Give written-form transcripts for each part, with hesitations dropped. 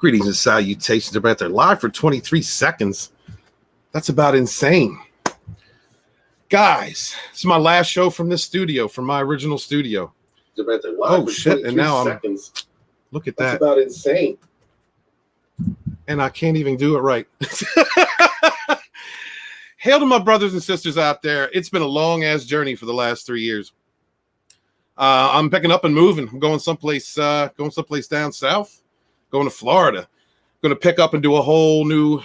Greetings and salutations. About there live for 23 seconds. That's about insane. Guys, this is my last show from this studio, from my original studio. Oh, shit. And now seconds. Look at that. That's about insane. And I can't even do it right. Hail to my brothers and sisters out there. It's been a long-ass journey for the last 3 years. I'm picking up and moving. I'm going someplace down south. Going to Florida, going to pick up and do a whole new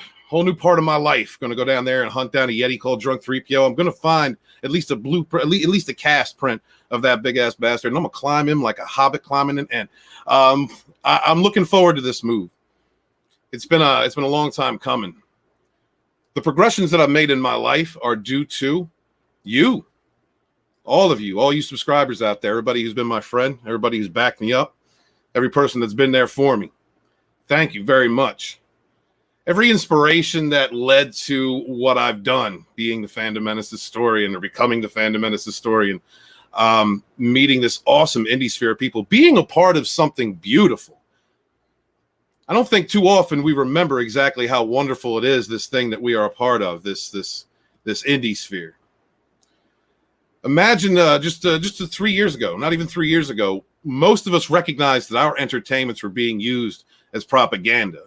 part of my life. Going to go down there and hunt down a Yeti called Drunk 3PO. I'm going to find at least a blueprint, at least a cast print of that big ass bastard, and I'm gonna climb him like a hobbit climbing an ant. I'm looking forward to this move. It's been a long time coming. The progressions that I've made in my life are due to you, all of you, all you subscribers out there, everybody who's been my friend, everybody who's backed me up, every person that's been there for me. Thank you very much. Every inspiration that led to what I've done, being the Fandom Menace historian or becoming the Fandom Menace historian, meeting this awesome indie sphere of people, being a part of something beautiful. I don't think too often we remember exactly how wonderful it is, this thing that we are a part of, this indie sphere. Imagine just 3 years ago, not even 3 years ago, most of us recognized that our entertainments were being used as propaganda.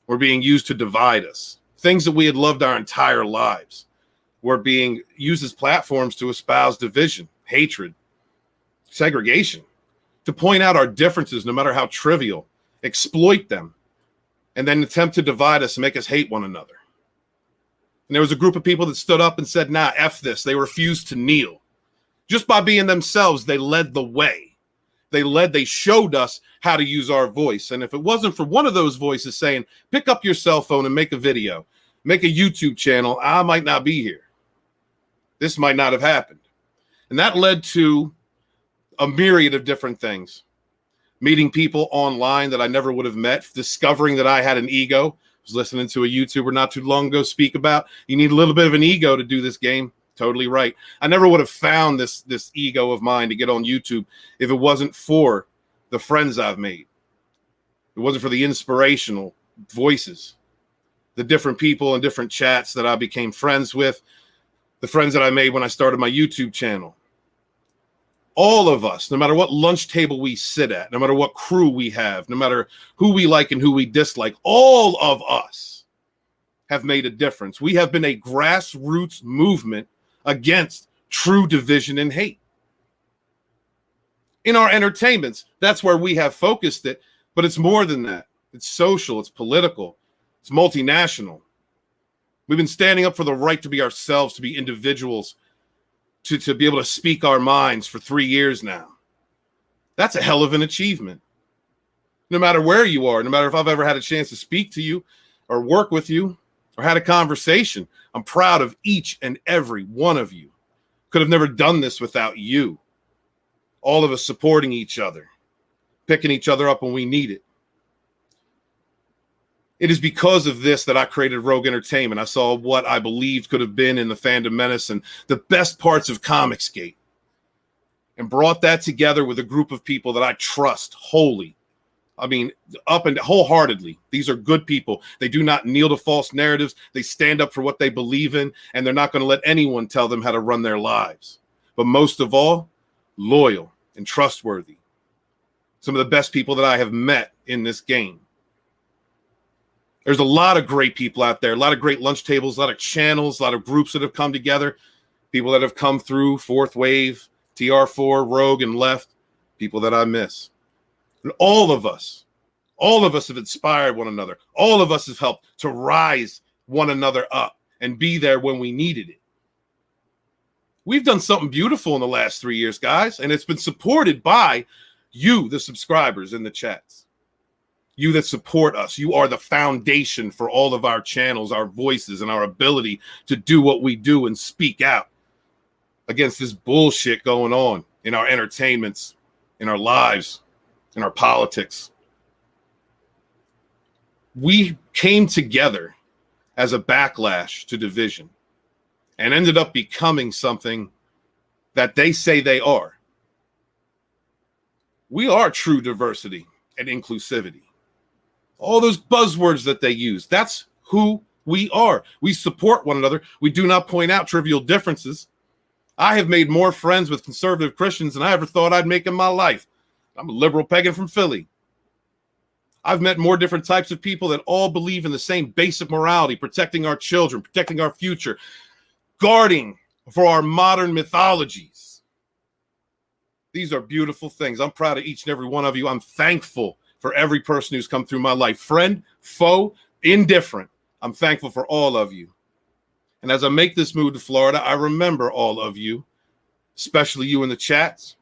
Were being used to divide us. Things that we had loved our entire lives were being used as platforms to espouse division, hatred, segregation, to point out our differences, no matter how trivial, exploit them, and then attempt to divide us and make us hate one another. And there was a group of people that stood up and said, nah, F this. They refused to kneel. Just by being themselves, they led the way. They showed us how to use our voice. And if it wasn't for one of those voices saying, pick up your cell phone and make a video, make a YouTube channel, I might not be here. This might not have happened. And that led to a myriad of different things. Meeting people online that I never would have met, discovering that I had an ego. I was listening to a YouTuber not too long ago speak about, you need a little bit of an ego to do this game. Totally right. I never would have found this ego of mine to get on YouTube if it wasn't for the friends I've made. It wasn't for the inspirational voices, the different people and different chats that I became friends with, the friends that I made when I started my YouTube channel. All of us, no matter what lunch table we sit at, no matter what crew we have, no matter who we like and who we dislike, all of us have made a difference. We have been a grassroots movement against true division and hate. In our entertainments, that's where we have focused it, but it's more than that. It's social, it's political, it's multinational. We've been standing up for the right to be ourselves, to be individuals, to be able to speak our minds for 3 years now. That's a hell of an achievement. No matter where you are, no matter if I've ever had a chance to speak to you or work with you or had a conversation, I'm proud of each and every one of you. Could have never done this without you. All of us supporting each other, picking each other up when we need it. It is because of this that I created Rogue Entertainment. I saw what I believed could have been in the Fandom Menace and the best parts of Comicsgate, and brought that together with a group of people that I trust wholly. I mean, up and wholeheartedly. These are good people. They do not kneel to false narratives. They stand up for what they believe in, and they're not going to let anyone tell them how to run their lives. But most of all, loyal and trustworthy. Some of the best people that I have met in this game. There's a lot of great people out there, a lot of great lunch tables, a lot of channels, a lot of groups that have come together, people that have come through Fourth Wave, TR4, Rogue, and Left, people that I miss. And all of us have inspired one another. All of us have helped to rise one another up and be there when we needed it. We've done something beautiful in the last 3 years, guys, and it's been supported by you, the subscribers in the chats. You that support us. You are the foundation for all of our channels, our voices, and our ability to do what we do and speak out against this bullshit going on in our entertainments, in our lives, in our politics. We came together as a backlash to division and ended up becoming something that they say they are. We are true diversity and inclusivity. all those buzzwords that they use. That's who we are. We support one another. We do not point out trivial differences. I have made more friends with conservative Christians than I ever thought I'd make in my life. I'm a liberal pagan from Philly. I've met more different types of people that all believe in the same basic morality, protecting our children, protecting our future, guarding for our modern mythologies. These are beautiful things. I'm proud of each and every one of you. I'm thankful for every person who's come through my life, friend, foe, indifferent. I'm thankful for all of you. And as I make this move to Florida, I remember all of you, especially you in the chats,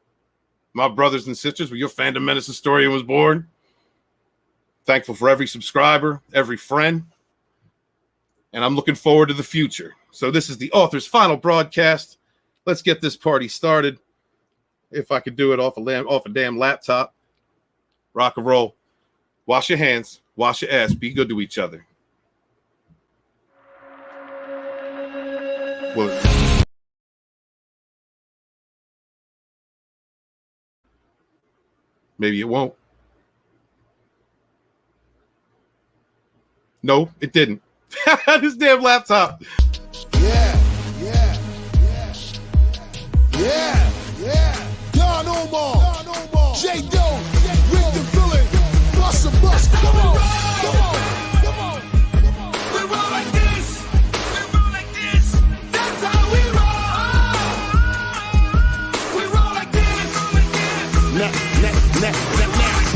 my brothers and sisters, where your fandom menace historian was born. Thankful for every subscriber, every friend. And I'm looking forward to the future. So this is the author's final broadcast. Let's get this party started. If I could do it off a damn laptop. Rock and roll. Wash your hands. Wash your ass. Be good to each other. Well, maybe it won't. No, it didn't. This damn laptop. Yeah. Don Omar, J. Doe, Rick the Villain, Bust. Come on. We roll like this. That's how we roll. We roll like this. Now,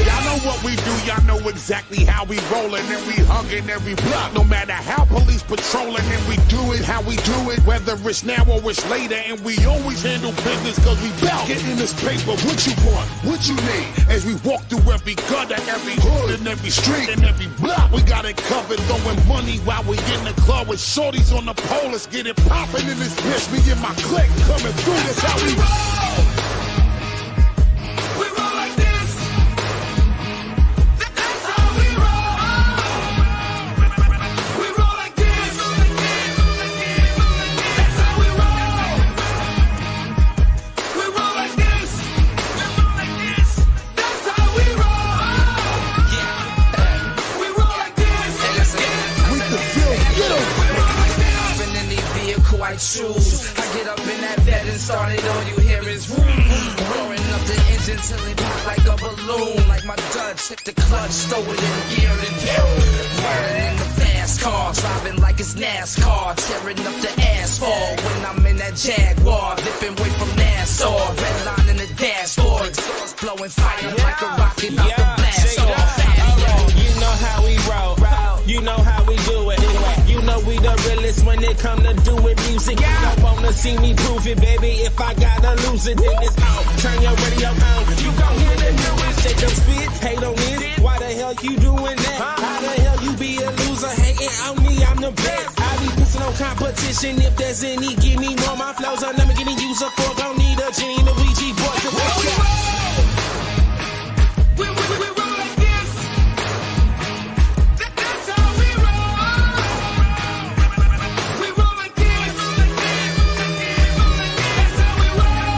y'all know what we do. Y'all know exactly how we rollin', and we hugging every block. No matter how police patrolling, and we do it how we do it, whether it's now or it's later. And we always handle business cause we bout getting this paper. What you want? What you need? As we walk through every gutter, every hood, and every street, and every block, we got it covered. Throwing money while we in the club with shorties on the pole. Let's get it poppin' in this bitch. Me and my clique coming through. That's how we roll. Shoes. I get up in that bed and started, all you hear is woo, roaring up the engine till it pop like a balloon. Like my Dutch hit the clutch, throw it in gear and burning in the fast car, driving like it's NASCAR, tearing up the asphalt when I'm in that Jaguar, dipping away from Nassau, red line in the dashboard, exhaust blowing fire like a rocket out the blast off. You know how we roll, you know how we do it. You know we the realest when it come to doing music. You don't wanna see me prove it, baby. If I gotta lose it, then it's out. Turn your radio on. You gon' hear the news. Shake them spit, hate on this. Why the hell you doing that? How the hell you be a loser? Hating on me, I'm the best. I be pissing on competition. If there's any, give me more. My flows are never getting used up for. Don't need a genie, the Ouija board to work. We roll like this. That's how we roll. We roll like this. That's how we roll.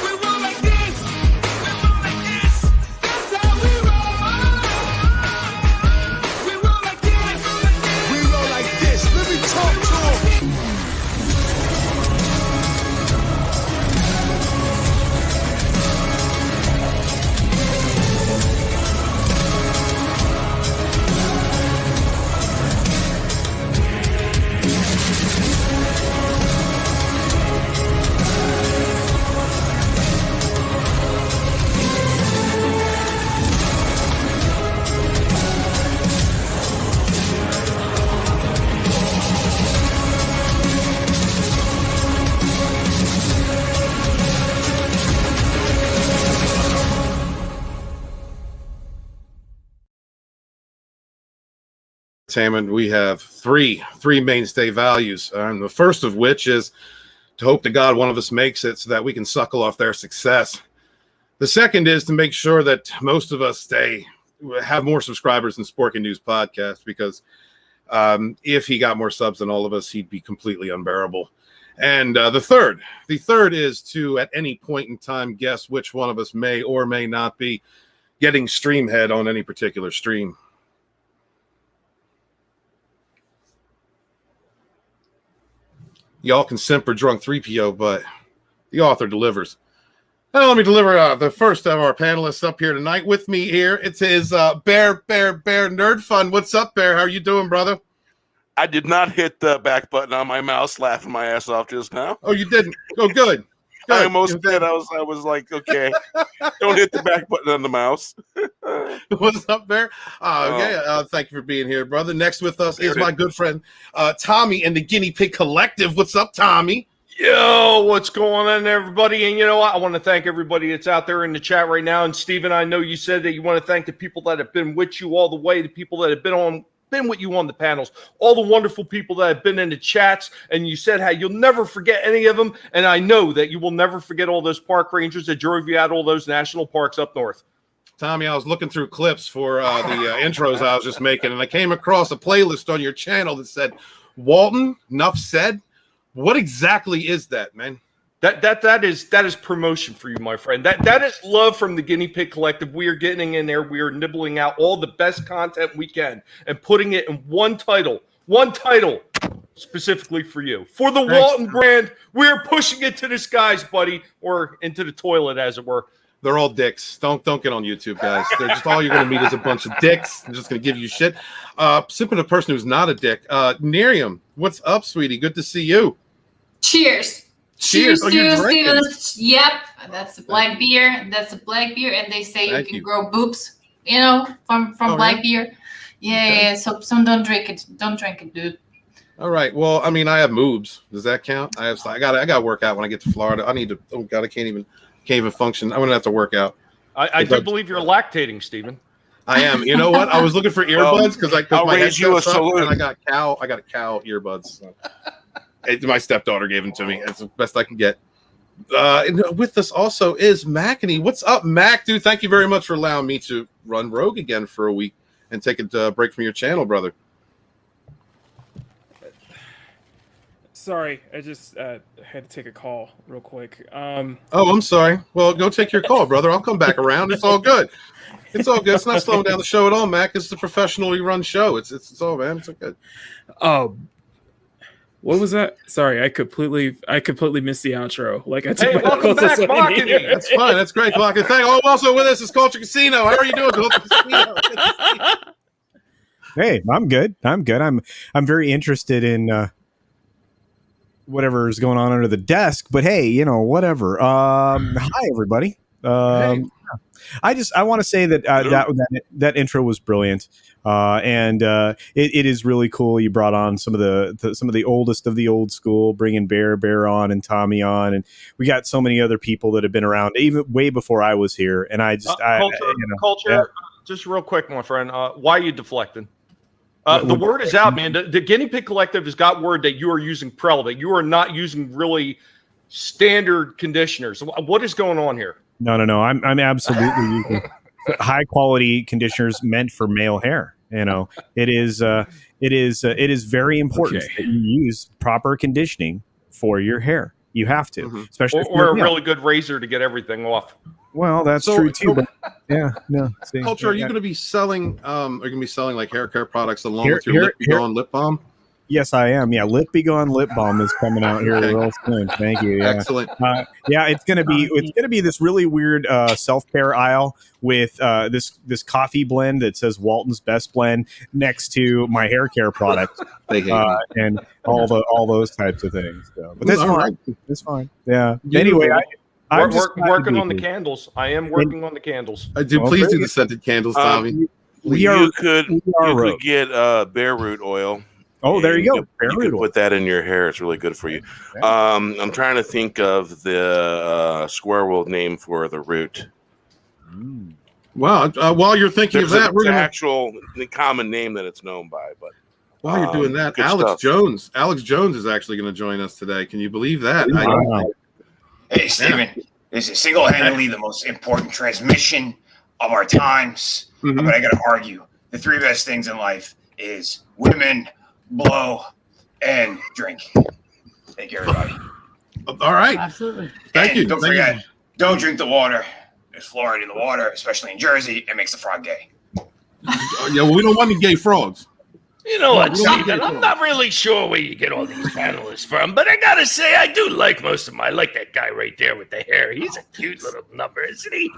We roll like this. That's how we roll. We roll like this. We roll like this. Let me talk to him. Entertainment, we have three mainstay values, and the first of which is to hope to God one of us makes it so that we can suckle off their success. The second is to make sure that most of us have more subscribers than Sporking News Podcast, because if he got more subs than all of us, he'd be completely unbearable. And the third is to, at any point in time, guess which one of us may or may not be getting stream head on any particular stream. Y'all can simp or drunk 3PO, but the author delivers. Now let me deliver the first of our panelists up here tonight. With me here, it's his Bear Nerd Fun. What's up, Bear? How are you doing, brother? I did not hit the back button on my mouse, laughing my ass off just now. Oh, you didn't? Oh, good. I almost did. I was like, okay, don't hit the back button on the mouse. What's up, Bear? Okay, thank you for being here, brother. Next with us is my good friend Tommy and the Guinea Pig Collective. What's up, Tommy? Yo, what's going on, everybody? And you know what? I want to thank everybody that's out there in the chat right now. And Steven, I know you said that you want to thank the people that have been with you all the way, the people that have been with you on the panels, all the wonderful people that have been in the chats, and you said how you'll never forget any of them. And I know that you will never forget all those park rangers that drove you out all those national parks up north. Tommy, I was looking through clips for the intros I was just making, and I came across a playlist on your channel that said, Walton, enough said. What exactly is that, man? That is promotion for you, my friend. That is love from the Guinea Pig Collective. We are getting in there. We are nibbling out all the best content we can and putting it in one title specifically for you. For the Walton brand, we are pushing it to the skies, buddy, or into the toilet, as it were. They're all dicks. Don't get on YouTube, guys. They're just all you're going to meet is a bunch of dicks. They're just going to give you shit. Simply a person who's not a dick. Miriam, what's up, sweetie? Good to see you. Cheers. Cheers. To you, Steven. Yep, that's a black beer. That's a black beer, and they say you can grow boobs, from black beer. Yeah. So don't drink it. Don't drink it, dude. All right. Well, I mean, I have moobs. Does that count? I got to work out when I get to Florida. I need to. Oh God, I can't even function. I'm gonna have to work out. I do believe you're lactating, Steven. I am. You know what? I was looking for earbuds because I'll raise you a salute. And I got a cow earbuds. So. My stepdaughter gave them to me. It's the best I can get. And with us also is Mackany. What's up, Mac? Dude, thank you very much for allowing me to run rogue again for a week and take a break from your channel, brother. Sorry, I just had to take a call real quick. Oh, I'm sorry. Well, go take your call, brother. I'll come back around. It's all good. It's all good. It's not slowing down the show at all, Mac. It's a professionally run show. It's all, man. It's all good. What was that? Sorry, I completely missed the outro. Like I took welcome back, Mackany. That's fine. That's great. Also with us is Culture Casino. How are you doing, Culture Casino? Hey, I'm good. I'm very interested in whatever is going on under the desk, but hey, whatever. Hi everybody. Hey. I want to say that that intro was brilliant, and it is really cool. You brought on some of the oldest of the old school, bringing Bear on and Tommy on, and we got so many other people that have been around even way before I was here. And I just Culture. Just real quick, my friend. Why are you deflecting? The word is out, man. The Guinea Pig Collective has got word that you are using Prel, that you are not using really standard conditioners. What is going on here? No. I'm absolutely using high quality conditioners meant for male hair. It is very important that you use proper conditioning for your hair. You have to, especially or a really good razor to get everything off. Well, that's true too. But yeah, no. See, Culture, are you going to be selling? Are you going to be selling like hair care products along with your Lip Be Gone lip balm? Yes, I am. Yeah, Lip Be Gone lip balm is coming out here real soon. Thank you. Yeah. Excellent. It's gonna be this really weird self-care aisle with this coffee blend that says Walton's Best Blend next to my hair care products and all those types of things. So, but that's fine. Right. It's fine. Yeah. Anyway, I'm working on the candles. I am working on the candles. I do. Please do the scented candles, Tommy. You could get bear root oil. Oh, there you go. You can put that in your hair. It's really good for you. I'm trying to think of the square world name for the root. Well, while you're thinking of that, we're going to the common name that it's known by. But while you're doing that, Alex Jones is actually going to join us today. Can you believe that? Hey, Steven, this is single-handedly the most important transmission of our times. But I got to argue, the three best things in life is women, blow, and drink. Thank you, everybody. All right. Absolutely. Thank you. Don't forget, don't drink the water. There's fluoride in the water, especially in Jersey. It makes the frog gay. Yeah, well, we don't want any gay frogs. You know what, Stephen? I'm not really sure where you get all these panelists from, but I gotta say, I do like most of them. I like that guy right there with the hair. He's a cute little number, isn't he?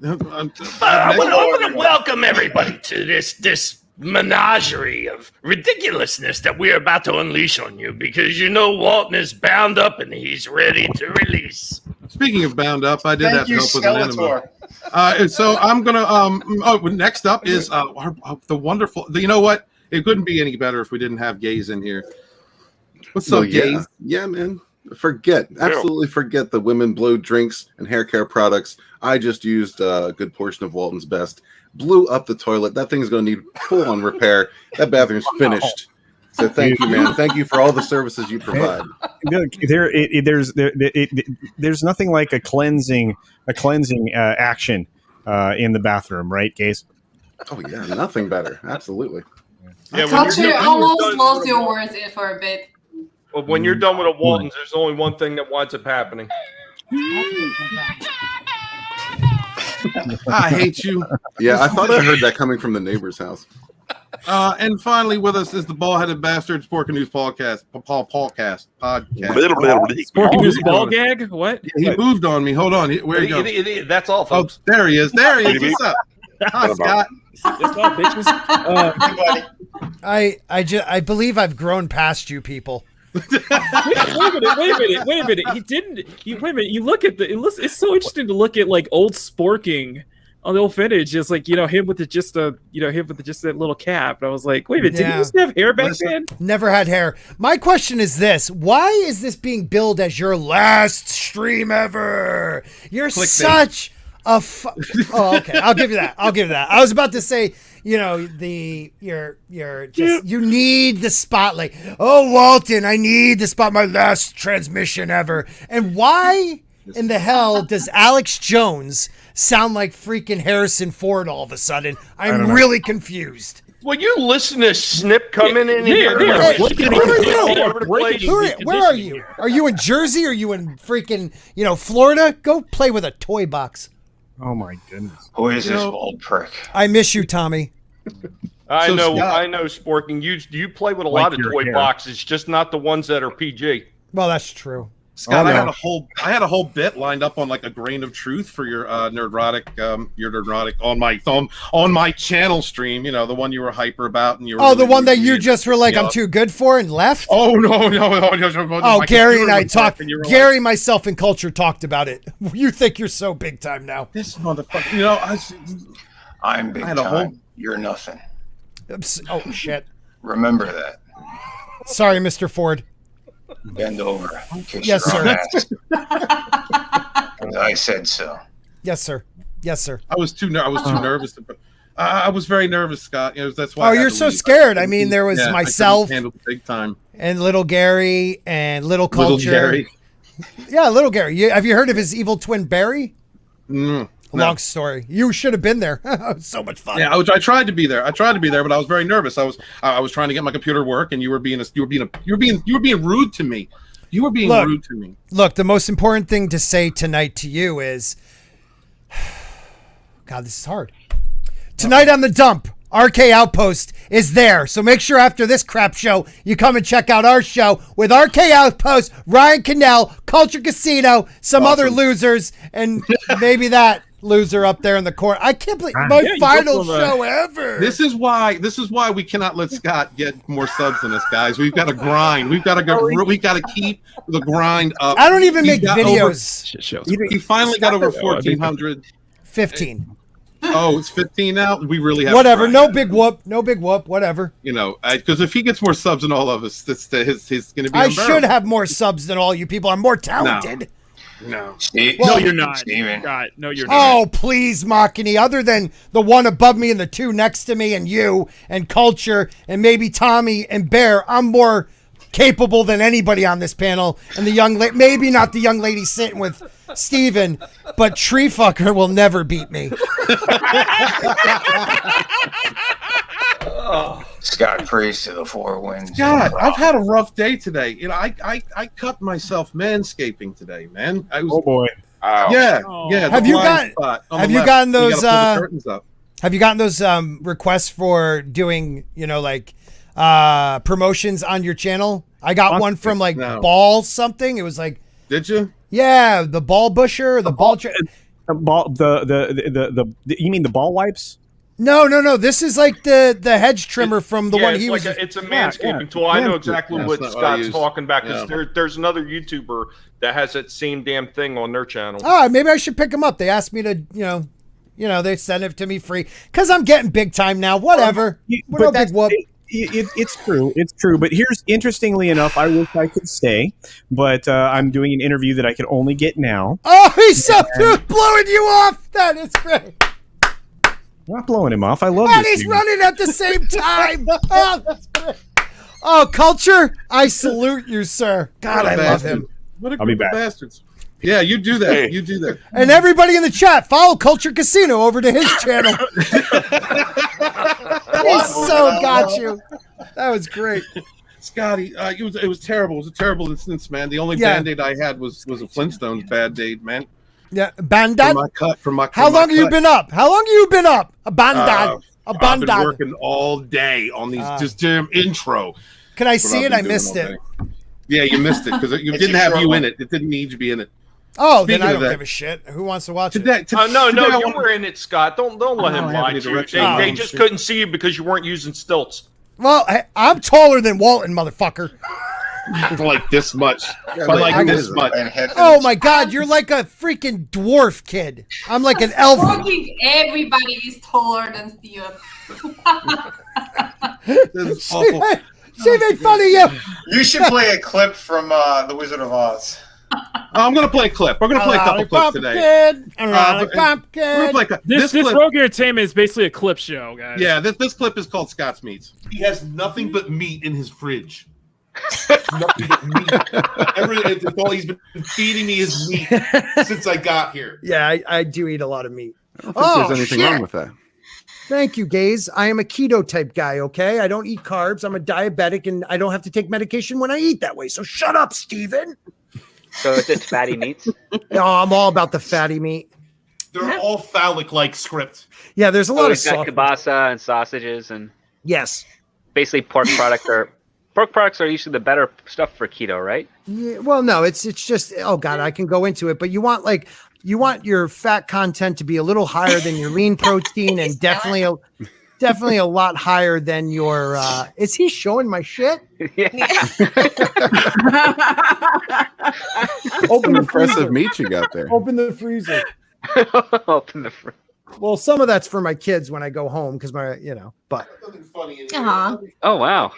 I want to welcome everybody to this menagerie of ridiculousness that we're about to unleash on you, because you know Walton is bound up and he's ready to release. Speaking of bound up, I did have to help with an enema. So I'm gonna next up is the wonderful. You know what? It couldn't be any better if we didn't have gays in here. What's up, gays? Yeah, man. Absolutely forget the women blow drinks and hair care products. I just used a good portion of Walton's Best. Blew up the toilet. That thing's going to need full-on repair. That bathroom's finished. So thank you, man. Thank you for all the services you provide. There's nothing like a cleansing action in the bathroom, right, gays? Oh yeah, nothing better. Absolutely. Yeah, Culture almost lost your words in for a bit. Well, when you're done with a Waltons, there's only one thing that winds up happening. I hate you. Yeah, I thought I heard that coming from the neighbor's house. And finally with us is the bald-headed bastard Spork News podcast. Spork News ball gag? What? He moved on me. Hold on. Where you go? That's all, folks. Oh, there he is. There he is. What's up? Hi, Scott. That's all, bitches. I believe I've grown past you people. Wait a minute. He didn't. Wait a minute. You look at it's so interesting to look at like old Sporking on the old vintage. Just like him with just that little cap. And I was like, wait a minute. Did he used to have hair back then? Never had hair. My question is this: why is this being billed as your last stream ever? You're such a. Oh, okay. I'll give you that. I was about to say. You need the spotlight. Oh, Walton, I need the spot. My last transmission ever. And why in the hell does Alex Jones sound like freaking Harrison Ford all of a sudden? I'm really confused. Well, you listen to Snip coming in here. Where are you? Are you in Jersey? Are you in freaking, Florida? Go play with a toy box. Oh my goodness! Who is this old prick? I miss you, Tommy. I know, Sporking. You play with a lot of toy boxes, just not the ones that are PG. Well, that's true. Scott, I had a whole bit lined up on like a grain of truth for your nerdrotic on my channel stream. The one you were hyper about, and you were the one that you just were like, I'm too good for, and left. Oh no! Oh, Gary and I talked. Gary, myself, and Culture talked about it. You think you're so big time now? This motherfucker. I'm big time. You're nothing. Oh shit! Remember that. Sorry, Mr. Ford. Bend over. Yes, sir. I said so. Yes, sir. I was too nervous. I was very nervous, Scott. That's why. Oh, you're so scared. I mean, there was myself, big time, and little Gary, and little Culture. Little Gary. Yeah, little Gary. Have you heard of his evil twin Barry? No. Long story. You should have been there. So much fun. Yeah, I tried to be there. But I was very nervous. I was trying to get my computer to work, and you were being rude to me. You were being rude to me. Look, the most important thing to say tonight to you is, God, this is hard. Tonight on the dump, RK Outpost is there. So make sure after this crap show, you come and check out our show with RK Outpost, Ryan Cannell, Culture Casino, some other losers, and maybe that loser up there in the corner. I can't believe my final show ever. This is why we cannot let Scott get more subs than us, guys. We've got to grind. We got to keep the grind up. I don't even make videos. He finally got over 1,400. 15. Oh, it's 15 now. We really have whatever. No big whoop. Whatever. Because if he gets more subs than all of us, he's going to be. I should have more subs than all you people. I'm more talented. No, no, you're not. God, no, you're not. Oh, please, Makini. Other than the one above me and the two next to me, and you and Culture and maybe Tommy and Bear, I'm more capable than anybody on this panel. And the young lady, maybe not the young lady sitting with Steven, but Tree Fucker will never beat me. Scott Priest to the four wins. God, I've had a rough day today. I cut myself manscaping today, man. Oh boy. Yeah. Have you gotten those? Have you gotten those requests for doing, like promotions on your channel? I got one from Ball something. It was like, did you? Yeah, the ball busher, the ball. You mean the ball wipes? No. This is like the hedge trimmer from the one he was. It's a manscaping tool. I know exactly what Scott's talking about because there's another YouTuber that has that same damn thing on their channel. Oh, maybe I should pick them up. They asked me to, they send it to me free because I'm getting big time now. Whatever. It's true. But here's, interestingly enough, I wish I could stay, but I'm doing an interview that I can only get now. Oh, he's so blowing you off. That is great. I'm not blowing him off. I love and this. He's running at the same time. Oh, that's great. Oh, Culture, I salute you, sir. God, I love him. What a group of bastards. Yeah, you do that. Hey. You do that. And everybody in the chat, follow Culture Casino over to his channel. He so got you. That was great. Scotty, it was terrible. It was a terrible instance, man. The only Band-Aid I had was a Flintstones Band-Aid, man. Yeah, Band-Aid? From my cut. How long have you been up? A Band-Aid. I've been working all day on these just damn intro. Can I see it? I missed it. Yeah, you missed it because it didn't have you in it. It didn't need you to be in it. Oh, then I don't give a shit. Who wants to watch it? No, you were in it, Scott. Don't let him lie to you. They just couldn't see you because you weren't using stilts. Well, I'm taller than Walton, motherfucker. Like this much. This much. Oh my God, you're like a freaking dwarf kid. I'm like an elf. Everybody is taller than Steven. This is awful. She made fun of you. You should play a clip from The Wizard of Oz. I'm going to play a clip. We're going to play a couple clips today. This Rogue Entertainment is basically a clip show, guys. Yeah, this clip is called Scott's Meats. He has nothing but meat in his fridge. Nothing but meat. He's been feeding me his meat since I got here. Yeah, I do eat a lot of meat. I don't think there's anything wrong with that. Thank you, gays. I am a keto type guy, okay? I don't eat carbs. I'm a diabetic, and I don't have to take medication when I eat that way. So shut up, Steven. So it's just fatty meats? No, I'm all about the fatty meat. They're all phallic-like script. Yeah, there's a lot of got kielbasa and sausages and yes. Basically pork products are usually the better stuff for keto, right? Yeah, well, no, it's just oh God, I can go into it, but you want your fat content to be a little higher than your lean protein and definitely a lot higher than your is he showing my shit? Yeah. Open impressive meat you got there. Open the freezer. Open the freezer. Well, some of that's for my kids when I go home because but oh wow.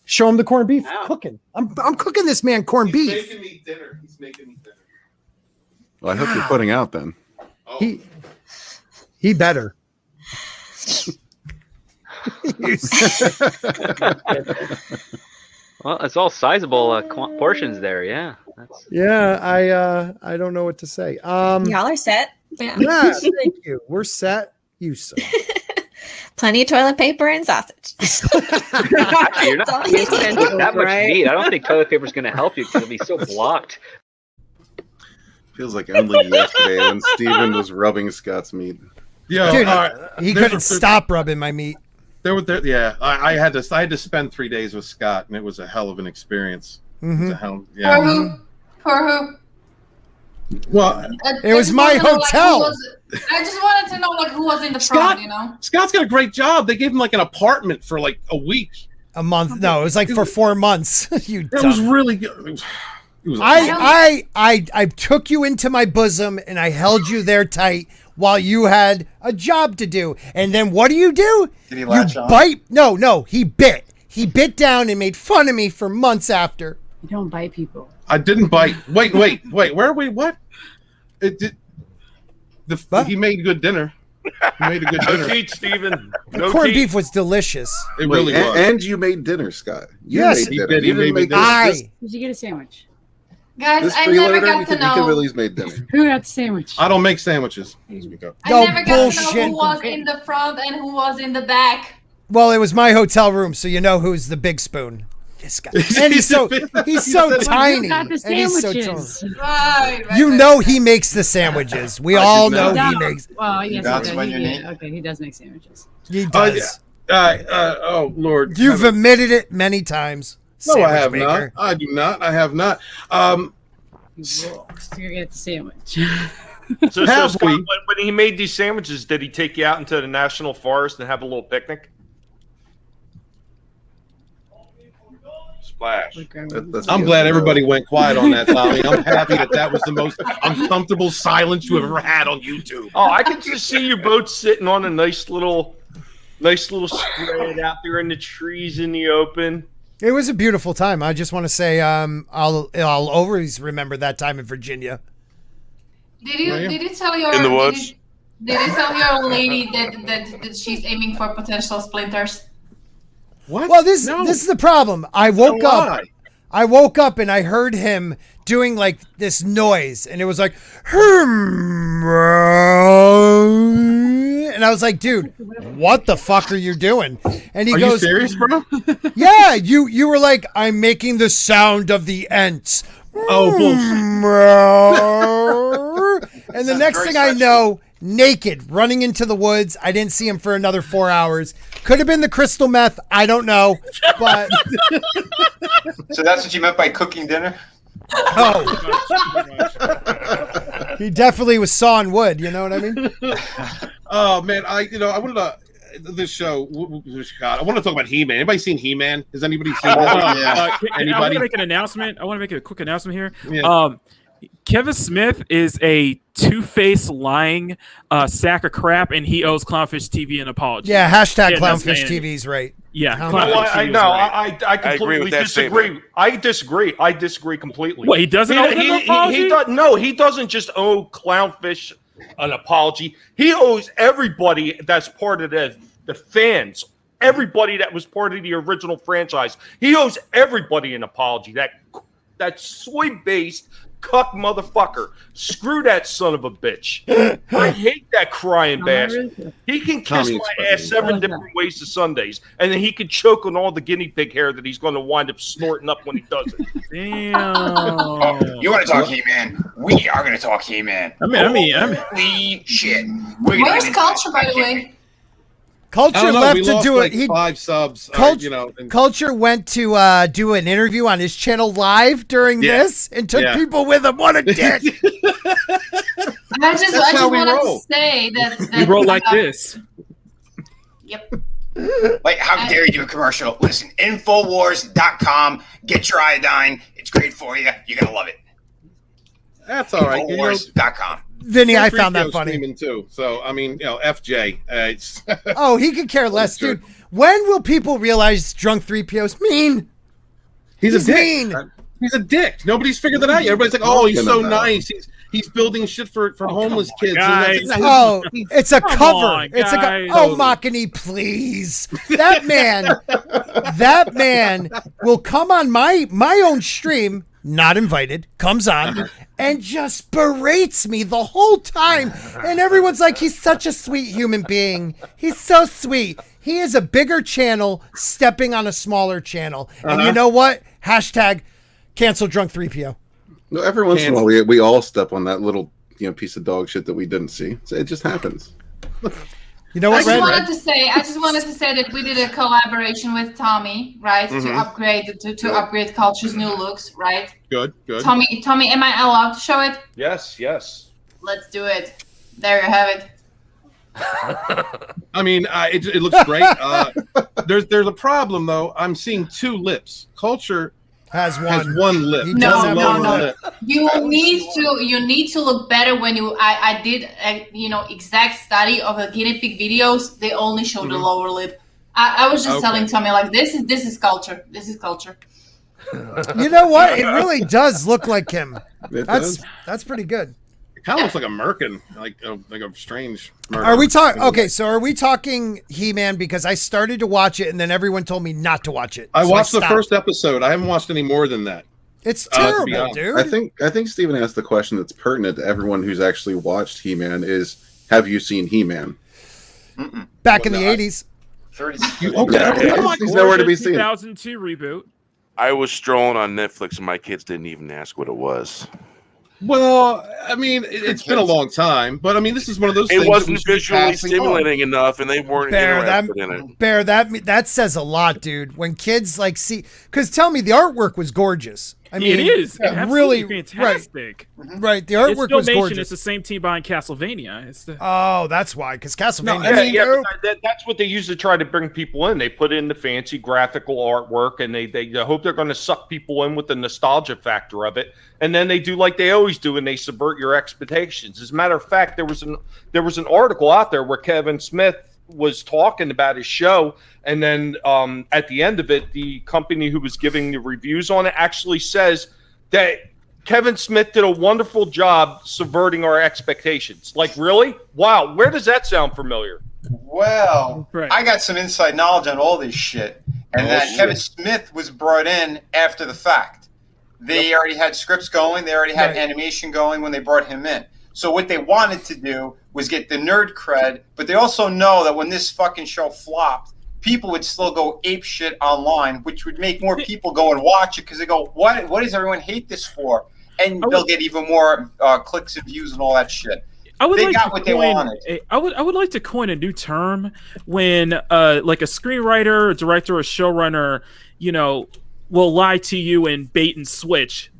Show him the corned beef cooking. I'm cooking this man corned beef. He's making me dinner. Well, I hope you're putting out then. Oh. He better. Well, it's all sizable portions there. Yeah. I don't know what to say. Y'all are set. Yeah, thank you. We're set. You suck. Plenty of toilet paper and sausage. Actually, you're not spending that much meat. I don't think toilet paper is going to help you because it'll be so blocked. Feels like only yesterday when Steven was rubbing Scott's meat. Yeah, dude, he couldn't stop rubbing my meat. I had to spend 3 days with Scott, and it was a hell of an experience. Mm-hmm. For who? Well, it was my hotel. I just wanted to know who was in the front, Scott's got a great job. They gave him an apartment for a week. A month. No, it was for 4 months. It was really good. I took you into my bosom and I held you there tight while you had a job to do. And then what do? Did he latch on? Bite? No, he bit. He bit down and made fun of me for months after. You don't bite people. I didn't bite. Wait. Where are we? What? He made good dinner. He made a good dinner. No teeth, Steven. The corned beef was delicious. It really was. And you made dinner, Scott. Yes, he did. You didn't make dinner. Did you get a sandwich? Guys, I never got to know. Willie's made dinner. Who got the sandwich? I don't make sandwiches. I never got to know who was in the front and who was in the back. Well, it was my hotel room, so you know who's the big spoon. this guy. And he's so tiny. got the and he's so sandwiches. tall. Right, You know he makes the sandwiches. We all know he makes. Well, yes, That's he when does. you Yeah, need- okay, he does make sandwiches. He does. Oh Lord, You've admitted it many times. No, I have Sandwich maker. not. I do not. I have not. So you're gonna get the sandwich. So Have Scott, we? when he made these sandwiches, did he take you out into the national forest and have a little picnic? Splash. I'm glad everybody went quiet on that, Tommy. I'm happy that was the most uncomfortable silence you have ever had on YouTube. Oh, I can just see you both sitting on a nice little spread out there in the trees in the open. It was a beautiful time. I just want to say, I'll always remember that time in Virginia. Did you tell your In the woods? Did you tell your lady that she's aiming for potential splinters? What? Well, this is the problem. I woke up and I heard him doing like this noise, and it was like, and I was like, dude, what the fuck are you doing? And he goes, "You serious, bro?" Yeah, you were like, I'm making the sound of the Ents. Oh, And the next thing I know, naked, running into the woods. I didn't see him for another 4 hours. Could have been the crystal meth. I don't know. But So that's what you meant by cooking dinner? oh, he definitely was sawing wood. You know what I mean? Oh man, I wanted to this show. God, I want to talk about He-Man. Anybody seen He-Man? Has anybody seen that? I want to make an announcement. I want to make a quick announcement here. Yeah. Kevin Smith is a two-faced lying sack of crap, and he owes Clownfish TV an apology. Yeah. Hashtag Yeah, Clownfish that's saying- TV's right. Yeah, How Clownfish much? I TV is know. right. I agree completely with that disagree. statement. I disagree completely. What, he doesn't owe him an apology? He doesn't just owe Clownfish an apology. He owes everybody that's part of the fans, everybody that was part of the original franchise. He owes everybody an apology. That soy-based cuck motherfucker. Screw that son of a bitch. I hate that crying bastard. He can kiss Tommy my ass 7 different ways to Sundays, and then he can choke on all the guinea pig hair that he's going to wind up snorting up when he does it. Damn. You want to talk He-Man? We are going to talk He-Man. Holy shit. Where's Culture, by the way? Culture left to do it. He 5 subs. Culture went to do an interview on his channel live during this and took people with him. What a dick! I just wanted to say that We roll like this. Yep. Like, how dare you do a commercial? Listen, Infowars.com. Get your iodine. It's great for you. You're going to love it. That's all right. Infowars.com. Vinny, I found that funny. Too. So, I mean, FJ. Oh, he could care less, dude. When will people realize drunk 3PO's mean? He's a dick. mean. He's a dick. Nobody's figured that out yet. Everybody's like, oh, he's so nice. He's building shit for homeless kids. It's a cover. It's oh, Makani, please. That man will come on my own stream, not invited, comes on and just berates me the whole time. And everyone's like, he's such a sweet human being. He's so sweet. He is a bigger channel stepping on a smaller channel. And you know what? Hashtag cancel drunk 3PO. No, every once in a while, we all step on that little piece of dog shit that we didn't see. It just happens. You know what? I just wanted to say that we did a collaboration with Tommy, right, to upgrade upgrade Culture's new looks, right? Good. Tommy, am I allowed to show it? Yes. Let's do it. There you have it. I mean, it looks great. There's a problem though. I'm seeing 2 lips. Culture has one lip. No. You need to look better when you. I did exact study of the guinea pig videos. They only show the lower lip. I was just telling Tommy like this is Culture. This is Culture. You know what? It really does look like him. That's pretty good. It kind of looks like a merkin, like a strange merkin. Are we talking? Okay, so are we talking He-Man? Because I started to watch it, and then everyone told me not to watch it. I watched the first episode. I haven't watched any more than that. It's terrible, dude. I think Steven asked the question that's pertinent to everyone who's actually watched He-Man is, have you seen He-Man? Back in the 80s. He's nowhere to be seen. 2002 reboot. I was strolling on Netflix and my kids didn't even ask what it was. Well, I mean, it's been a long time, but I mean, this is one of those things. It wasn't that we should be visually passing stimulating enough, and they weren't interested in it. Bear, that says a lot, dude. When kids like see, because tell me, the artwork was gorgeous. I mean, it is really fantastic. Right, the artwork was gorgeous. It's the same team behind Castlevania. It's the that's why, because Castlevania. That's what they use to try to bring people in. They put in the fancy graphical artwork, and they hope they're going to suck people in with the nostalgia factor of it. And then they do like they always do, and they subvert your expectations. As a matter of fact, there was an article out there where Kevin Smith was talking about his show, and then at the end of it, the company who was giving the reviews on it actually says that Kevin Smith did a wonderful job subverting our expectations. Like, really? Wow, where does that sound familiar? Well, I got some inside knowledge on all this shit, and Kevin Smith was brought in after the fact. They already had scripts going, they already had animation going when they brought him in. So what they wanted to do was get the nerd cred, but they also know that when this fucking show flopped, people would still go ape shit online, which would make more people go and watch it because they go, what does everyone hate this for? And they'll get even more clicks and views and all that shit. They got what they wanted. I would like to coin a new term when like a screenwriter, a director, or showrunner, will lie to you and bait and switch.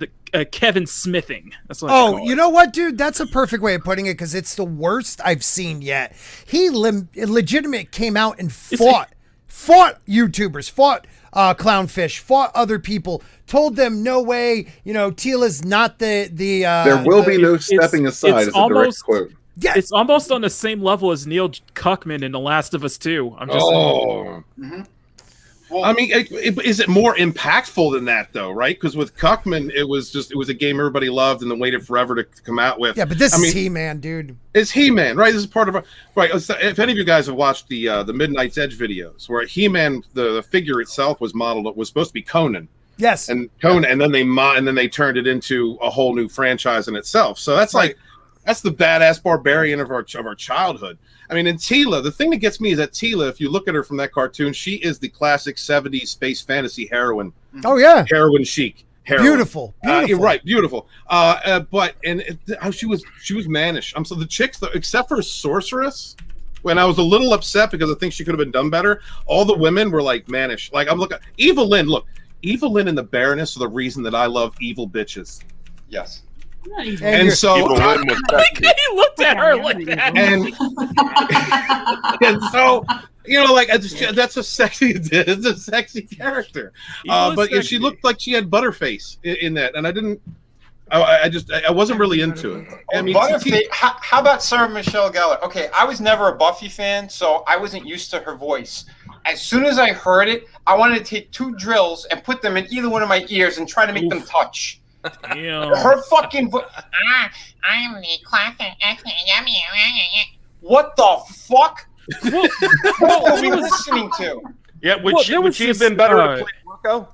Kevin Smithing. That's what you know what, dude? That's a perfect way of putting it because it's the worst I've seen yet. He legitimate came out and fought YouTubers, fought Clownfish, fought other people, told them no way. Tila's not the. There will be no stepping aside. It's a direct quote. Yeah, it's almost on the same level as Neil Cuckman in The Last of Us 2. I'm just. Well, I mean, is it more impactful than that, though, right? Because with Cuckman, it was a game everybody loved and then waited forever to come out with. Yeah, but this is He-Man, dude. It's He-Man, right? This is part of right. If any of you guys have watched the Midnight's Edge videos, where He-Man, the figure itself was modeled, it was supposed to be Conan. Yes, and Conan, and then they turned it into a whole new franchise in itself. So that's that's the badass barbarian of our childhood. I mean, in Tila, the thing that gets me is that Tila, if you look at her from that cartoon, she is the classic 70s space fantasy heroine. Oh, yeah. Heroine chic. Heroine. Beautiful. You're right. Beautiful. She was mannish. So the chicks, except for Sorceress, when I was a little upset because I think she could have been done better, all the women were like mannish. Like I'm looking, Evelyn and the Baroness are the reason that I love evil bitches. Yes. And so he looked at her like that, and so that's a sexy character. But she looked like she had Butterface in that, and I wasn't really into it. I mean, Butterface. How about Sarah Michelle Gellar? Okay, I was never a Buffy fan, so I wasn't used to her voice. As soon as I heard it, I wanted to take 2 drills and put them in either one of my ears and try to make them touch. Her fucking I am the classic yummy. What the fuck? What were we listening to? Yeah, would she have been better to play Marco?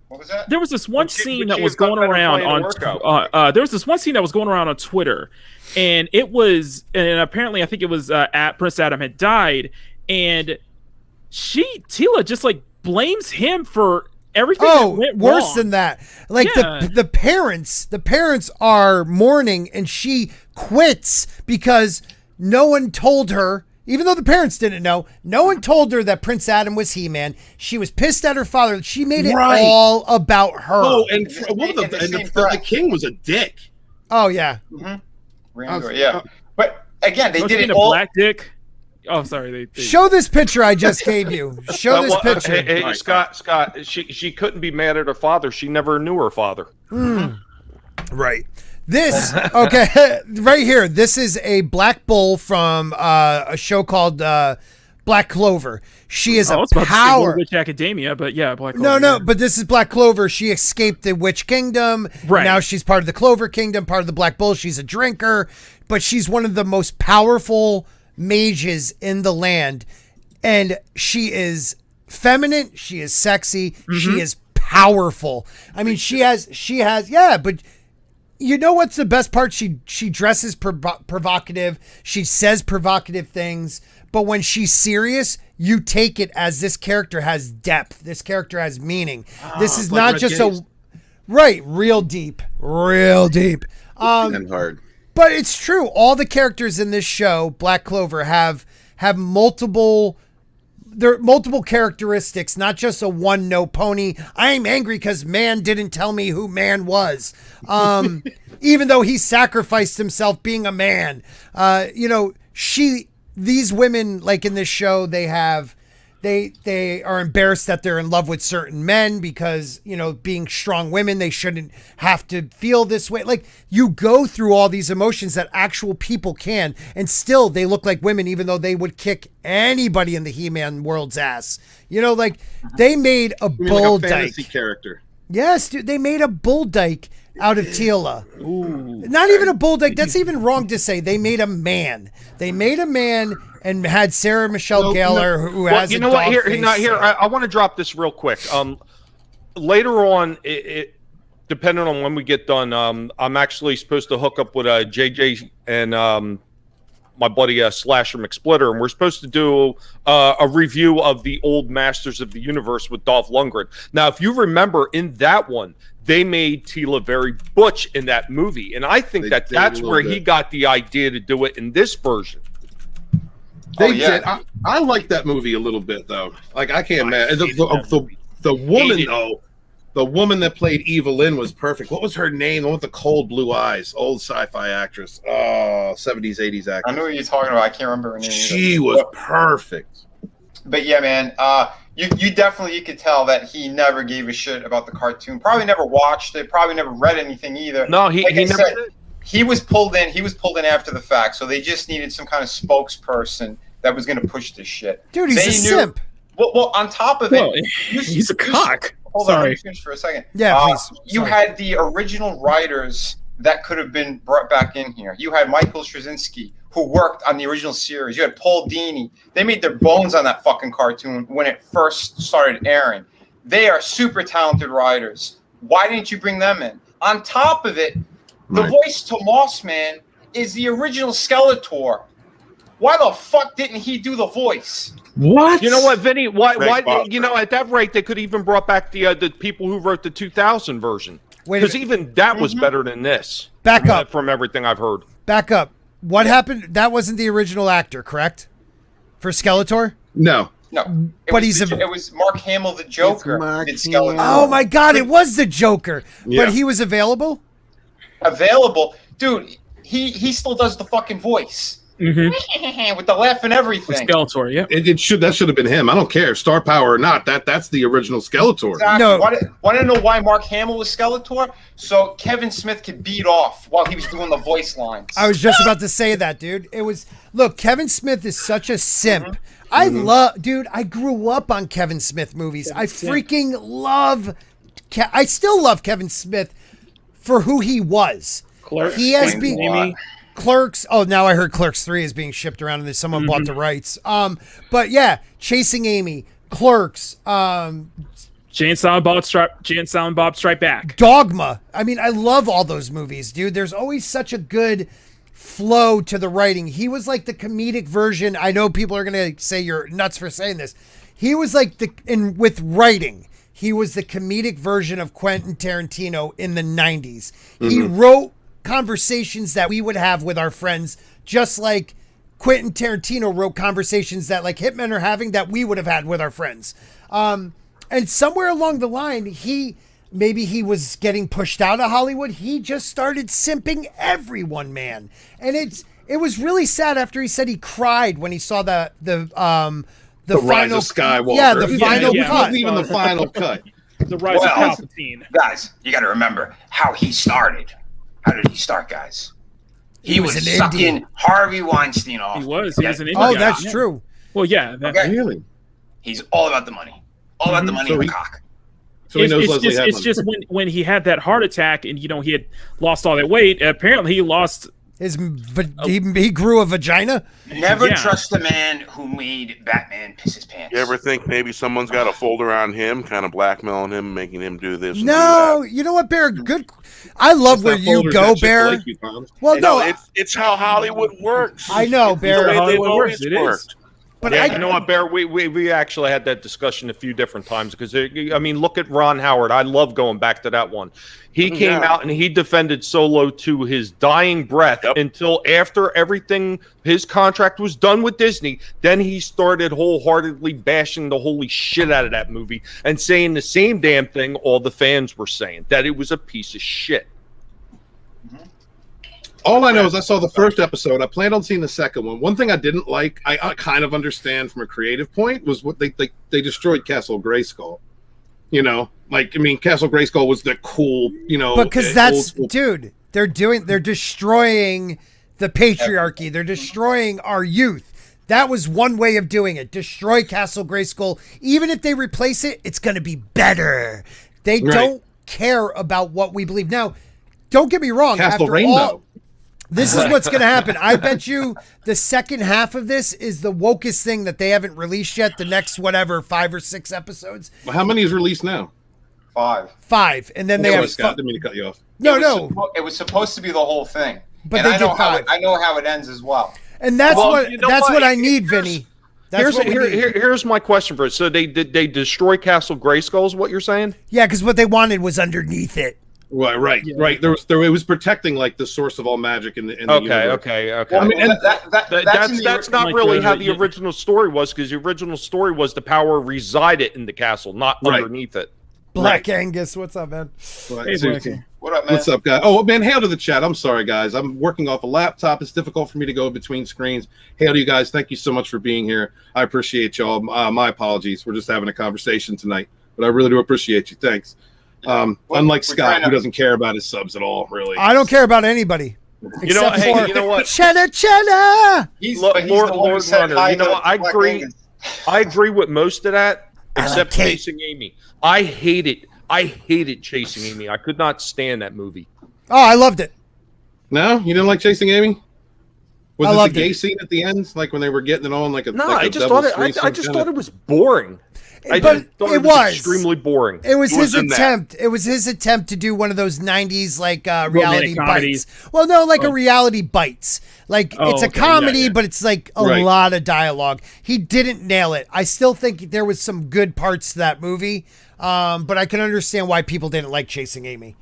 What was that? There was this one scene that was going around on. There was this one scene that was going around on Twitter, and apparently I think it was at Prince Adam had died, and Tila just like blames him for everything. Oh, went worse wrong. than that. Like the parents are mourning, and she quits because no one told her. Even though the parents didn't know, no one told her that Prince Adam was He-Man. She was pissed at her father. She made it all about her. Oh, and the king was a dick. Oh yeah. Yeah. But again, they did it all. Black dick. Oh, sorry. Show this picture I just gave you. Show this picture. Hey, Scott. She couldn't be mad at her father. She never knew her father. Right. This right here. This is a black bull from a show called Black Clover. She is a power Witch Academia, but yeah, Black Clover. No, but this is Black Clover. She escaped the Witch Kingdom. Right. Now she's part of the Clover Kingdom, part of the Black Bull. She's a drinker, but she's one of the most powerful mages in the land, and she is feminine. She is sexy. She is powerful. I mean, she has. Yeah, but you know what's the best part? She dresses provocative. She says provocative things. But when she's serious, you take it as this character has depth. This character has meaning. This is not just real deep. And hard. But it's true. All the characters in this show, Black Clover, have multiple characteristics, not just a one-note pony. I'm angry because man didn't tell me who man was. Even though he sacrificed himself being a man. These women, like in this show, they are embarrassed that they're in love with certain men because, being strong women, they shouldn't have to feel this way. Like, you go through all these emotions that actual people can, and still they look like women, even though they would kick anybody in the He-Man world's ass. They made a bull dyke. Fantasy character. Yes, dude, they made a bull dyke out of Teela. Ooh. Not even a bull dyke. That's even wrong to say. They made a man. They made a man and had Sarah Michelle Gellar, who has you know what? Here, I want to drop this real quick. Later on, depending on when we get done, I'm actually supposed to hook up with JJ and my buddy Slasher McSplitter, and we're supposed to do a review of the old Masters of the Universe with Dolph Lundgren. Now, if you remember, in that one, they made Teela very butch in that movie, and I think that's where he got the idea to do it in this version. They did. I like that movie a little bit, though. Like, I can't imagine the woman though. The woman that played Evelyn was perfect. What was her name? The one with the cold blue eyes, old sci-fi actress. Oh, 70s, 80s actress. I know what you're talking about. I can't remember her name. She was perfect. But yeah, man, you definitely could tell that he never gave a shit about the cartoon. Probably never watched it. Probably never read anything either. No, he never did. He was pulled in. He was pulled in after the fact. So they just needed some kind of spokesperson that was going to push this shit. Dude, he's a simp. Well, on top of it, he's a cock. Hold on, let me finish for a second. Yeah, please. You had the original writers that could have been brought back in here. You had Michael Straczynski, who worked on the original series. You had Paul Dini. They made their bones on that fucking cartoon when it first started airing. They are super talented writers. Why didn't you bring them in? On top of it, the voice to Mossman is the original Skeletor. Why the fuck didn't he do the voice? What? You know what, Vinny? Why? At that rate, they could even brought back the people who wrote the 2000 version. Because even that was better than this. Back up. From everything I've heard. Back up. What happened? That wasn't the original actor, correct? For Skeletor? No. It was Mark Hamill, the Joker. Did Skeletor. Oh my God! It was the Joker, but he was available. Dude. He still does the fucking voice. Mm-hmm. With the laugh and everything. Skeletor, yeah. That should have been him. I don't care, star power or not. That's the original Skeletor. Exactly. No. Want to know why Mark Hamill was Skeletor? So Kevin Smith could beat off while he was doing the voice lines. I was just about to say that, dude. Kevin Smith is such a simp. I grew up on Kevin Smith movies. I freaking love. I still love Kevin Smith for who he was. Clerks. He has been. Clerks. Oh, now I heard Clerks 3 is being shipped around and someone bought the rights. But yeah, Chasing Amy, Clerks, Jay and Silent Bob Strike Back, Dogma. I mean, I love all those movies, dude. There's always such a good flow to the writing. He was like the comedic version. I know people are gonna say you're nuts for saying this. He was like with writing. He was the comedic version of Quentin Tarantino in the 90s. He wrote conversations that we would have with our friends, just like Quentin Tarantino wrote conversations that like hitmen are having that we would have had with our friends. And somewhere along the line, maybe he was getting pushed out of Hollywood. He just started simping everyone, man. And it was really sad after he said he cried when he saw the Rise of Skywalker. Yeah, the final cut. Even the final cut. The Rise of Palpatine. Guys, you got to remember how he started. How did he start, guys? He was sucking Harvey Weinstein off. He was an Indian. Oh, that's true. Well, yeah. Really? He's all about the money. All about the money and the cock. So he knows it's just when he had that heart attack and, he had lost all that weight, apparently he lost He grew a vagina. Never trust the man who made Batman piss his pants. You ever think maybe someone's got a folder on him, kind of blackmailing him, making him do this? No, you know what, Bear? Good. I love where you go, Bear. Well, no, it's how Hollywood works. I know, Bear. They've always worked. But you know what, Bear? We actually had that discussion a few different times because I mean, look at Ron Howard. I love going back to that one. He came out and he defended Solo to his dying breath until after everything, his contract was done with Disney. Then he started wholeheartedly bashing the holy shit out of that movie and saying the same damn thing all the fans were saying, that it was a piece of shit. All I know is I saw the first episode. I planned on seeing the second one. One thing I didn't like, I kind of understand from a creative point, was what they destroyed Castle Grayskull. You know, like, I mean, Castle Grayskull was the cool, you know, because that's, dude, they're destroying the patriarchy. They're destroying our youth. That was one way of doing it. Destroy Castle Grayskull. Even if they replace it, it's going to be better. They don't care about what we believe. Now, don't get me wrong. Castle Rainbow. This is what's going to happen. I bet you the second half of this is the wokest thing that they haven't released yet. The next, 5 or 6 episodes. Well, how many is released now? 5. And then they have... Scott, didn't mean to cut you off. No. It was supposed to be the whole thing. But they did 5. I know how it ends as well. And that's what I need, Vinny. Here's my question for it. So they destroy Castle Grayskull is what you're saying? Yeah, because what they wanted was underneath it. Right. It was protecting like the source of all magic in the universe. Okay. Well, I mean, that's not really how the original story was, because the original story was the power resided in the castle, not underneath it. Black Angus, what's up, man? Hey, what up, man? What's up, guys? Oh, man, hail to the chat. I'm sorry, guys. I'm working off a laptop. It's difficult for me to go between screens. Hail to you guys. Thank you so much for being here. I appreciate y'all. My apologies. We're just having a conversation tonight, but I really do appreciate you. Thanks. Unlike Scott, who doesn't care about his subs at all, really. I don't care about anybody. You know what? Cheddar. Lord Runner. You know what? I agree with most of that, except Chasing Amy. I hated Chasing Amy. I could not stand that movie. Oh, I loved it. No, you didn't like Chasing Amy? Was it the gay scene at the end, like when they were getting it on, like a I just thought it was boring. It was extremely boring. It was his attempt. It was his attempt to do one of those 90s like reality bites. Well, no, like a reality bites. Like it's a comedy, but it's like a lot of dialogue. He didn't nail it. I still think there was some good parts to that movie, but I can understand why people didn't like Chasing Amy.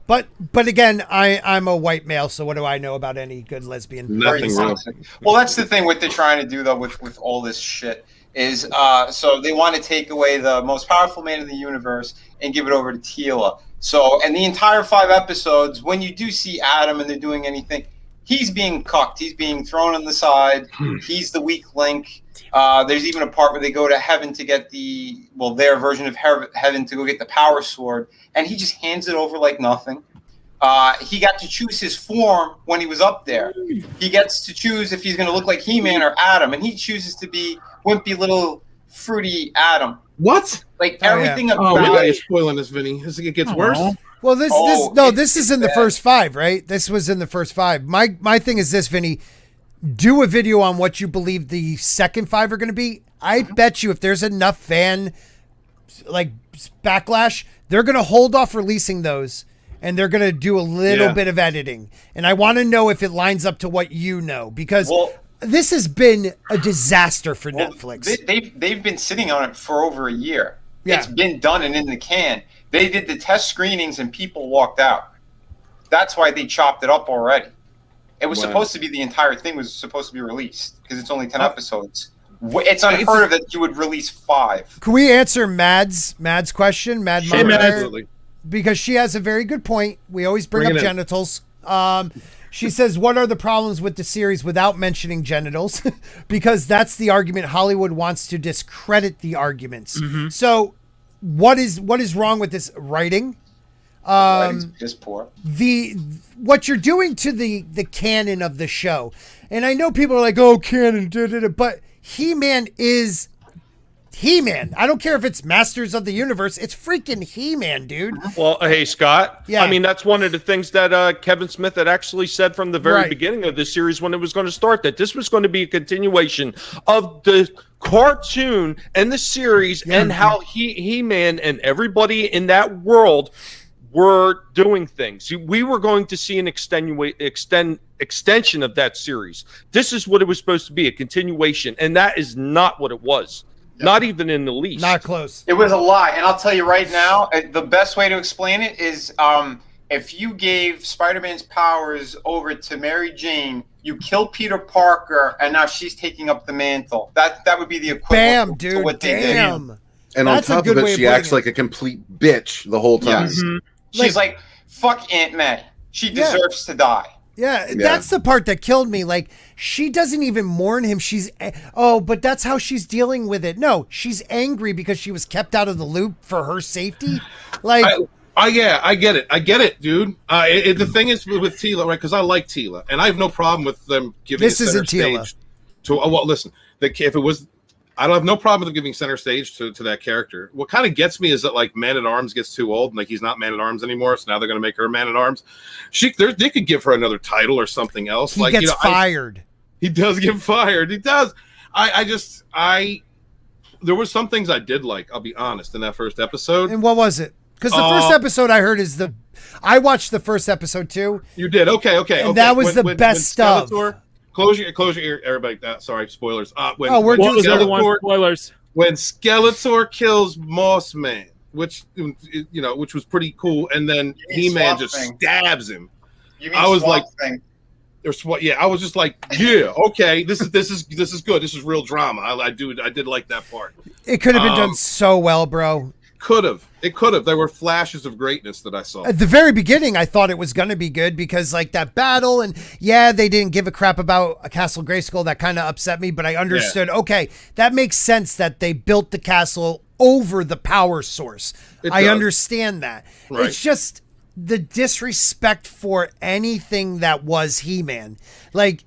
But again, I'm a white male, so what do I know about any good lesbian? Nothing wrong. Well, that's the thing what they're trying to do though with all this shit. Is so they want to take away the most powerful man in the universe and give it over to Tila. So, and the entire 5 episodes, when you do see Adam and they're doing anything, he's being cucked. He's being thrown on the side. He's the weak link. There's even a part where they go to heaven to get their version of heaven to go get the power sword, and he just hands it over like nothing. He got to choose his form when he was up there. He gets to choose if he's going to look like He-Man or Adam, and he chooses to be wimpy little fruity Adam. What? Like everything about it. You're spoiling this, Vinny. It gets worse. Well, this is in the first 5, right? This was in the first 5. My thing is this, Vinny. Do a video on what you believe the second 5 are going to be. I bet you if there's enough fan backlash, they're going to hold off releasing those. And they're going to do a little bit of editing. And I want to know if it lines up to what you know. Because this has been a disaster for Netflix. They've been sitting on it for over a year. Yeah. It's been done and in the can. They did the test screenings and people walked out. That's why they chopped it up already. It was supposed to be, the entire thing was supposed to be released. Because it's only 10 episodes. It's unheard of that you would release 5. Can we answer Mad's question? Mad Mom? Absolutely. Because she has a very good point. We always bring up genitals. She says, what are the problems with the series without mentioning genitals? Because that's the argument. Hollywood wants to discredit the arguments. So what is wrong with this writing? Writing's just poor. What you're doing to the canon of the show. And I know people are like, oh, canon, but He-Man is He-Man. I don't care if it's Masters of the Universe. It's freaking He-Man, dude. Well, hey, Scott. Yeah. I mean, that's one of the things that Kevin Smith had actually said from the very Right. beginning of the series when it was going to start, that this was going to be a continuation of the cartoon and the series and how He-Man and everybody in that world were doing things. We were going to see an extension of that series. This is what it was supposed to be, a continuation, and that is not what it was. Not even in the least. Not close. It was a lie, and I'll tell you right now, the best way to explain it is if you gave Spider-Man's powers over to Mary Jane, you killed Peter Parker, and now she's taking up the mantle. That would be the equivalent to dude, what they did. damn. And That's a on top good of way it, of she putting acts like a complete bitch the whole time. Yes. She's like, fuck Aunt May. She deserves to die. Yeah, that's the part that killed me. Like, she doesn't even mourn him. But that's how she's dealing with it. No, she's angry because she was kept out of the loop for her safety. Like, I get it. I get it, dude. The thing is with Tila, right? Because I like Tila, and I have no problem with them giving This center isn't Tila. stage to. Well, listen, if it was, I don't have no problem with them giving center stage to that character. What kind of gets me is that like Man at Arms gets too old, and like he's not Man at Arms anymore, so now they're going to make her Man at Arms. They could give her another title or something else. he gets fired. He does get fired. He does. There were some things I did like. I'll be honest in that first episode. And what was it? Because the first episode I heard is I watched the first episode too. You did. Okay. And that was the best stuff. Close your ear, everybody. Sorry, spoilers. We're doing spoilers. When Skeletor kills Mossman, which was pretty cool, and then He-Man just stabs him. I was like, I was just like, yeah, okay, this is good. This is real drama. I did like that part. It could have been done so well, bro. It could have. There were flashes of greatness that I saw. At the very beginning, I thought it was going to be good because like that battle and they didn't give a crap about a Castle Grayskull. That kind of upset me, but I understood, okay, that makes sense that they built the castle over the power source. I understand that. Right. It's just the disrespect for anything that was He-Man. Like,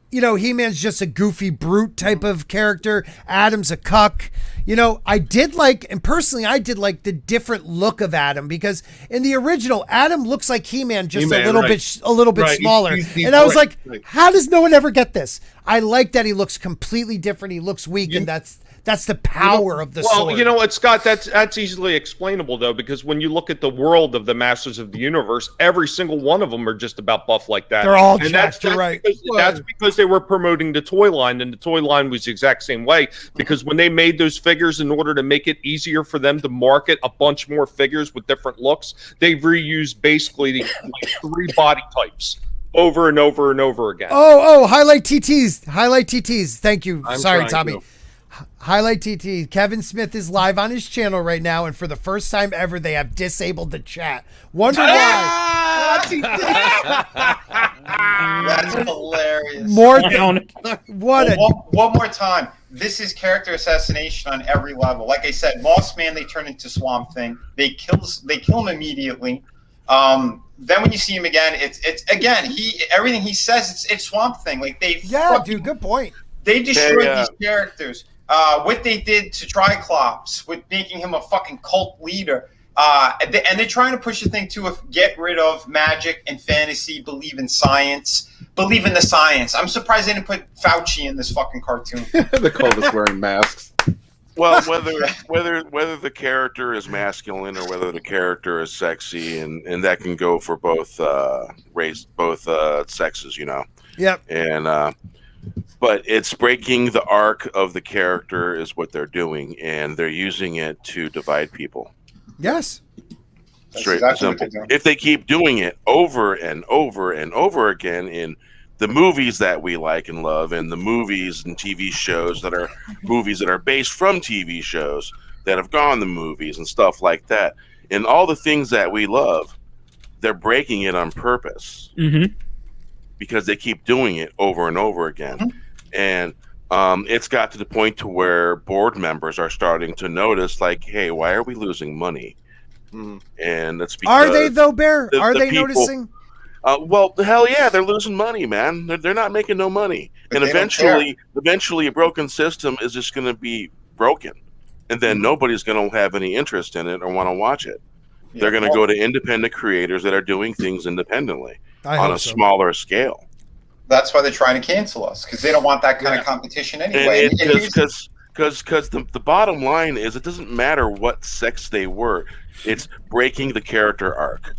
He-Man's just a goofy brute type of character. Adam's a cuck. I did like the different look of Adam because in the original, Adam looks like He-Man, just a little bit smaller. And I was like, how does no one ever get this? I like that he looks completely different. He looks weak, and that's the power of the sword. Well, you know what, Scott? That's easily explainable though, because when you look at the world of the Masters of the Universe, every single one of them are just about buff like that. They're all jacked. You're right. That's because they were promoting the toy line, and the toy line was the exact same way. Because when they made those figures, in order to make it easier for them to market a bunch more figures with different looks, they reused basically like 3 body types over and over and over again. Highlight TTs. Thank you. Sorry, Tommy. Highlight TT. Kevin Smith is live on his channel right now, and for the first time ever, they have disabled the chat. Wonder why. That's hilarious. One more time. This is character assassination on every level. Like I said, Moss Man, they turn into Swamp Thing. They kill him immediately. Then when you see him again, it's again everything he says. It's Swamp Thing. Like dude, good point. They destroyed these characters. What they did to Triclops with making him a fucking cult leader. And they're trying to push the thing to get rid of magic and fantasy, believe in science, believe in the science. I'm surprised they didn't put Fauci in this fucking cartoon. The cult is wearing masks. Well, whether the character is masculine or whether the character is sexy, and that can go for both sexes, Yep. And but it's breaking the arc of the character is what they're doing, and they're using it to divide people. Yes. Straight and simple. If they keep doing it over and over and over again in the movies that we like and love, and the movies and TV shows that are movies that are based from TV shows that have gone to movies and stuff like that, and all the things that we love, they're breaking it on purpose because they keep doing it over and over again. And it's got to the point to where board members are starting to notice, like, hey, why are we losing money? And that's because are they though, Bear? Are they noticing? Well, hell yeah, they're losing money, man. They're not making no money, and eventually, a broken system is just going to be broken. and then nobody's going to have any interest in it or want to watch it. They're going to go to independent creators that are doing things independently on a smaller scale. That's why they're trying to cancel us, because they don't want that kind of competition anyway. Because the bottom line is, it doesn't matter what sex they were. It's breaking the character arc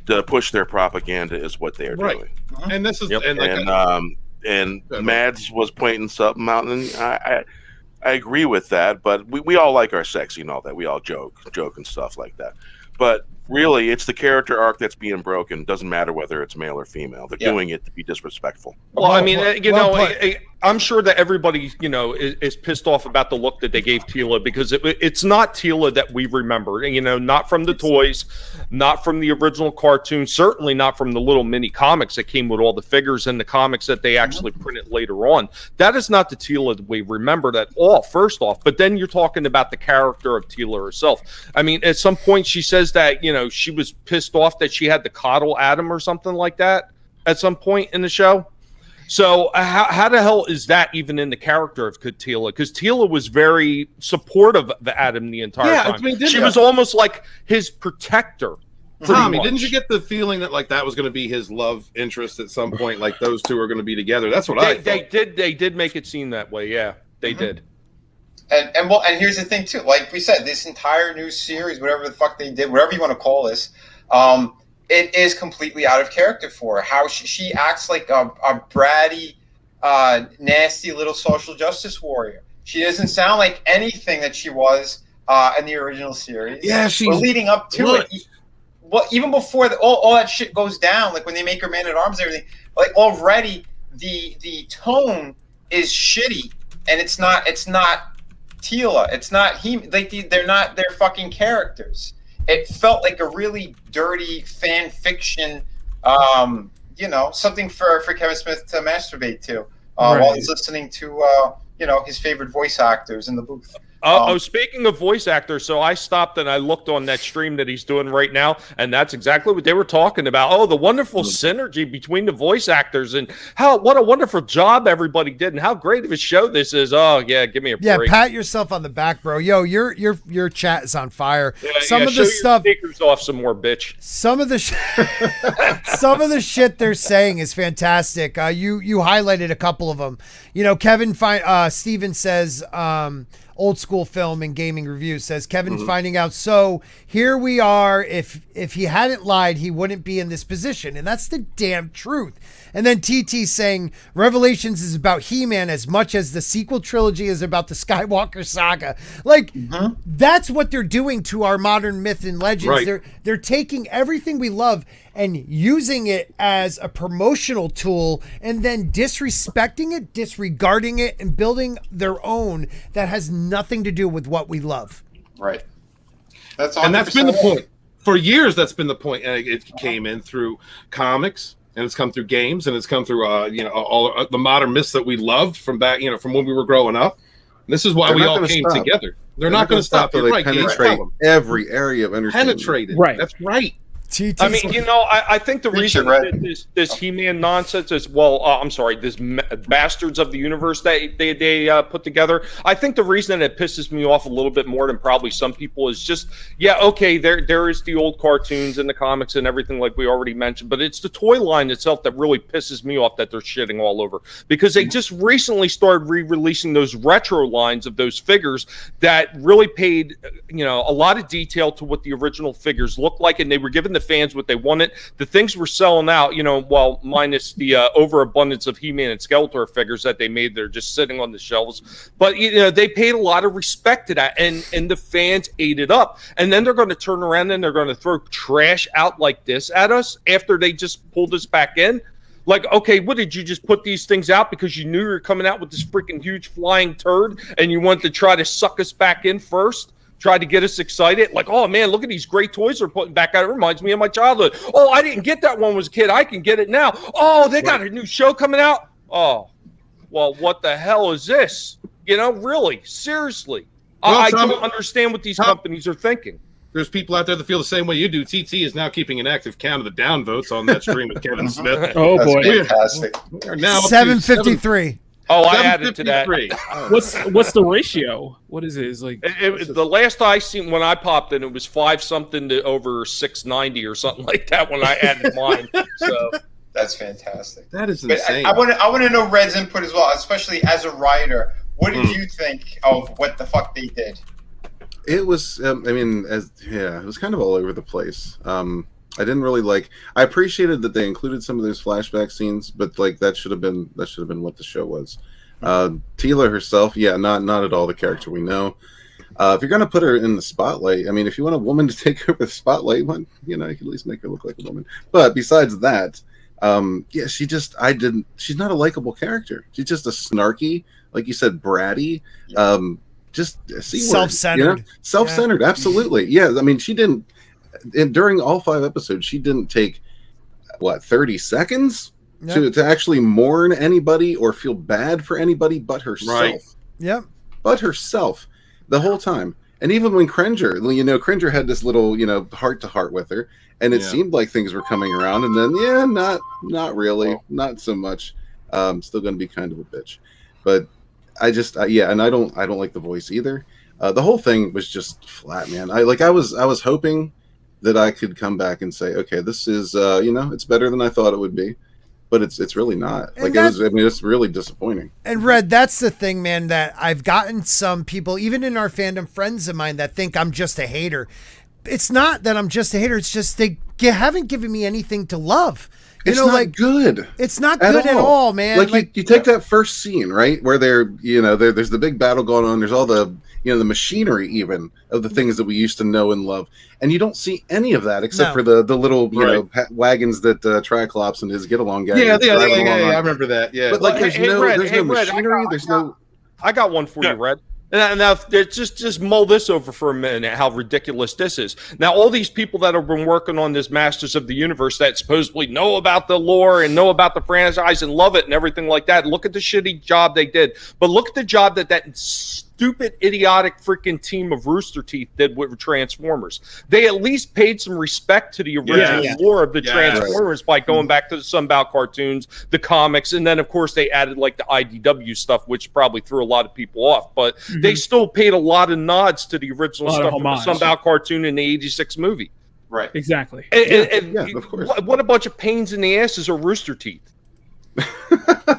to push their propaganda is what they are doing. And this is and Mads was pointing something out, and I agree with that. But we all like our sex, you know, that we all joke and stuff like that. But really, it's the character arc that's being broken. It doesn't matter whether it's male or female. They're doing it to be disrespectful. Well, I mean, I'm sure that everybody, is pissed off about the look that they gave Teela, because it's not Teela that we remember. Not from the toys, not from the original cartoon, certainly not from the little mini comics that came with all the figures and the comics that they actually printed later on. That is not the Teela that we remembered at all, first off. But then you're talking about the character of Teela herself. I mean, at some point she says that, she was pissed off that she had to coddle Adam or something like that at some point in the show. So how the hell is that even in the character of Teela? Because Teela was very supportive of Adam the entire time. I mean, she was almost like his protector. Tommy, didn't you get the feeling that that was going to be his love interest at some point? Like those two are going to be together. That's what I thought. They did make it seem that way. Yeah, they did. And here's the thing too. Like we said, this entire new series, whatever the fuck they did, whatever you want to call this, it is completely out of character for her. How she acts like a bratty, nasty little social justice warrior. She doesn't sound like anything that she was in the original series. Yeah, she's leading up to it. Well, even before all that shit goes down, like when they make her man at arms and everything, like already the tone is shitty, and it's not Teela. It's not him. Like they're not their fucking characters. It felt like a really dirty fan fiction, something for Kevin Smith to masturbate to while he's listening to, his favorite voice actors in the booth. Speaking of voice actors, so I stopped and I looked on that stream that he's doing right now, and that's exactly what they were talking about. Oh, the wonderful synergy between the voice actors, and what a wonderful job everybody did, and how great of a show this is. Oh yeah, give me a break. Yeah, pat yourself on the back, bro. Yo, your chat is on fire. Some of the stuff. Speakers off some more, bitch. Some of the shit they're saying is fantastic. You highlighted a couple of them. Steven says. Old School Film and Gaming Review says Kevin's finding out. So here we are. If he hadn't lied, he wouldn't be in this position, and that's the damn truth. And then TT saying Revelations is about He-Man as much as the sequel trilogy is about the Skywalker saga. Like that's what they're doing to our modern myth and legends. Right. They're taking everything we love and using it as a promotional tool, and then disrespecting it, disregarding it, and building their own that has nothing to do with what we love. Right. That's been the point. For years, that's been the point. And it came in through comics, and it's come through games, and it's come through all the modern myths that we loved from back, from when we were growing up. And this is why we all came together. They're not going to stop. They penetrate every area of entertainment. Penetrated. Right. That's right. I mean, I think the reason that this He-Man nonsense is, this Bastards of the Universe that they put together, I think the reason that it pisses me off a little bit more than probably some people is just, there is the old cartoons and the comics and everything like we already mentioned, but it's the toy line itself that really pisses me off that they're shitting all over, because they just recently started re-releasing those retro lines of those figures that really paid, a lot of detail to what the original figures looked like, and they were given the fans what they wanted. The things were selling out, minus the overabundance of He-Man and Skeletor figures that they made. They're just sitting on the shelves. But, they paid a lot of respect to that, and the fans ate it up. And then they're going to turn around and they're going to throw trash out like this at us after they just pulled us back in. Like, okay, what did you just put these things out because you knew you were coming out with this freaking huge flying turd and you wanted to try to suck us back in first? Tried to get us excited, like, oh man, look at these great toys they're putting back out. It reminds me of my childhood. Oh, I didn't get that one when I was a kid. I can get it now. Oh, they got a new show coming out. Oh, well, what the hell is this? Really, seriously. Well, I don't understand what these companies are thinking. There's people out there that feel the same way you do. TT is now keeping an active count of the downvotes on that stream with Kevin Smith. Oh boy, fantastic. We are now 753. Oh, I added to that. What's the ratio? What is it? It's like the last I seen when I popped in, it was 5 something to over 690 or something like that when I added mine. So that's fantastic. That is but insane. I want to know Red's input as well, especially as a writer. What did you think of what the fuck they did? It was, it was kind of all over the place. I didn't really like. I appreciated that they included some of those flashback scenes, but like that should have been what the show was. Tila herself, not at all the character we know. If you're gonna put her in the spotlight, I mean, if you want a woman to take over the spotlight, you can at least make her look like a woman. But besides that, she's not a likable character. She's just a snarky, like you said, bratty, just self-centered. Self-centered, absolutely. Yeah, I mean, she didn't. And during all 5 episodes, she didn't take 30 seconds to actually mourn anybody or feel bad for anybody but herself. Right. Yep. But herself the whole time. And even when Cringer had this little, heart to heart with her, and it seemed like things were coming around, and then not really, not so much. Still going to be kind of a bitch, but I just and I don't like the voice either. The whole thing was just flat, man. I was hoping that I could come back and say, okay, this is it's better than I thought it would be, but it's really not. It's really disappointing. And Red, that's the thing, man, that I've gotten some people, even in our fandom, friends of mine, that think I'm just a hater. It's not that I'm just a hater. It's just they haven't given me anything to love. It's not good. It's not good at all, man. Like you take that first scene, right, where there's the big battle going on. There's all the the machinery even of the things that we used to know and love, and you don't see any of that except for the little wagons that Triclops and his get along guy. Yeah, I remember that. Yeah, but there's no machinery. I got one for you, Red. Now, just mull this over for a minute, how ridiculous this is. Now, all these people that have been working on this Masters of the Universe that supposedly know about the lore and know about the franchise and love it and everything like that, look at the shitty job they did. But look at the job that stupid, idiotic freaking team of Rooster Teeth did with Transformers. They at least paid some respect to the original lore of the Transformers by going back to the Sunbow cartoons, the comics, and then, of course, they added like the IDW stuff, which probably threw a lot of people off. But they still paid a lot of nods to the original stuff from the Sunbow cartoon in the 86 movie. Right. Exactly. And of course. What a bunch of pains in the asses are Rooster Teeth.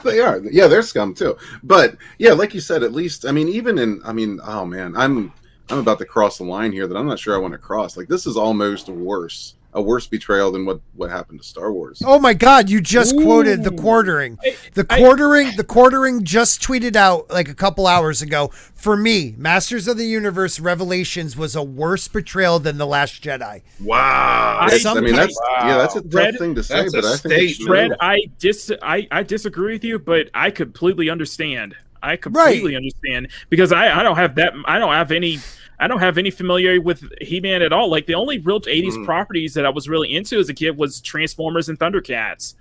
They are. Yeah, they're scum too. But yeah, like you said, at least, oh man, I'm about to cross the line here that I'm not sure I want to cross. Like, this is almost a worse betrayal than what happened to Star Wars. Oh my God, you just quoted the Quartering. The Quartering just tweeted out like a couple hours ago, for me, Masters of the Universe Revelations was a worse betrayal than The Last Jedi. Wow. That's a tough thing to say, but I think it's true. Fred, I disagree with you, but I completely understand. Understand, because I don't have any familiarity with He-Man at all. Like, the only real 80s properties that I was really into as a kid was Transformers and Thundercats.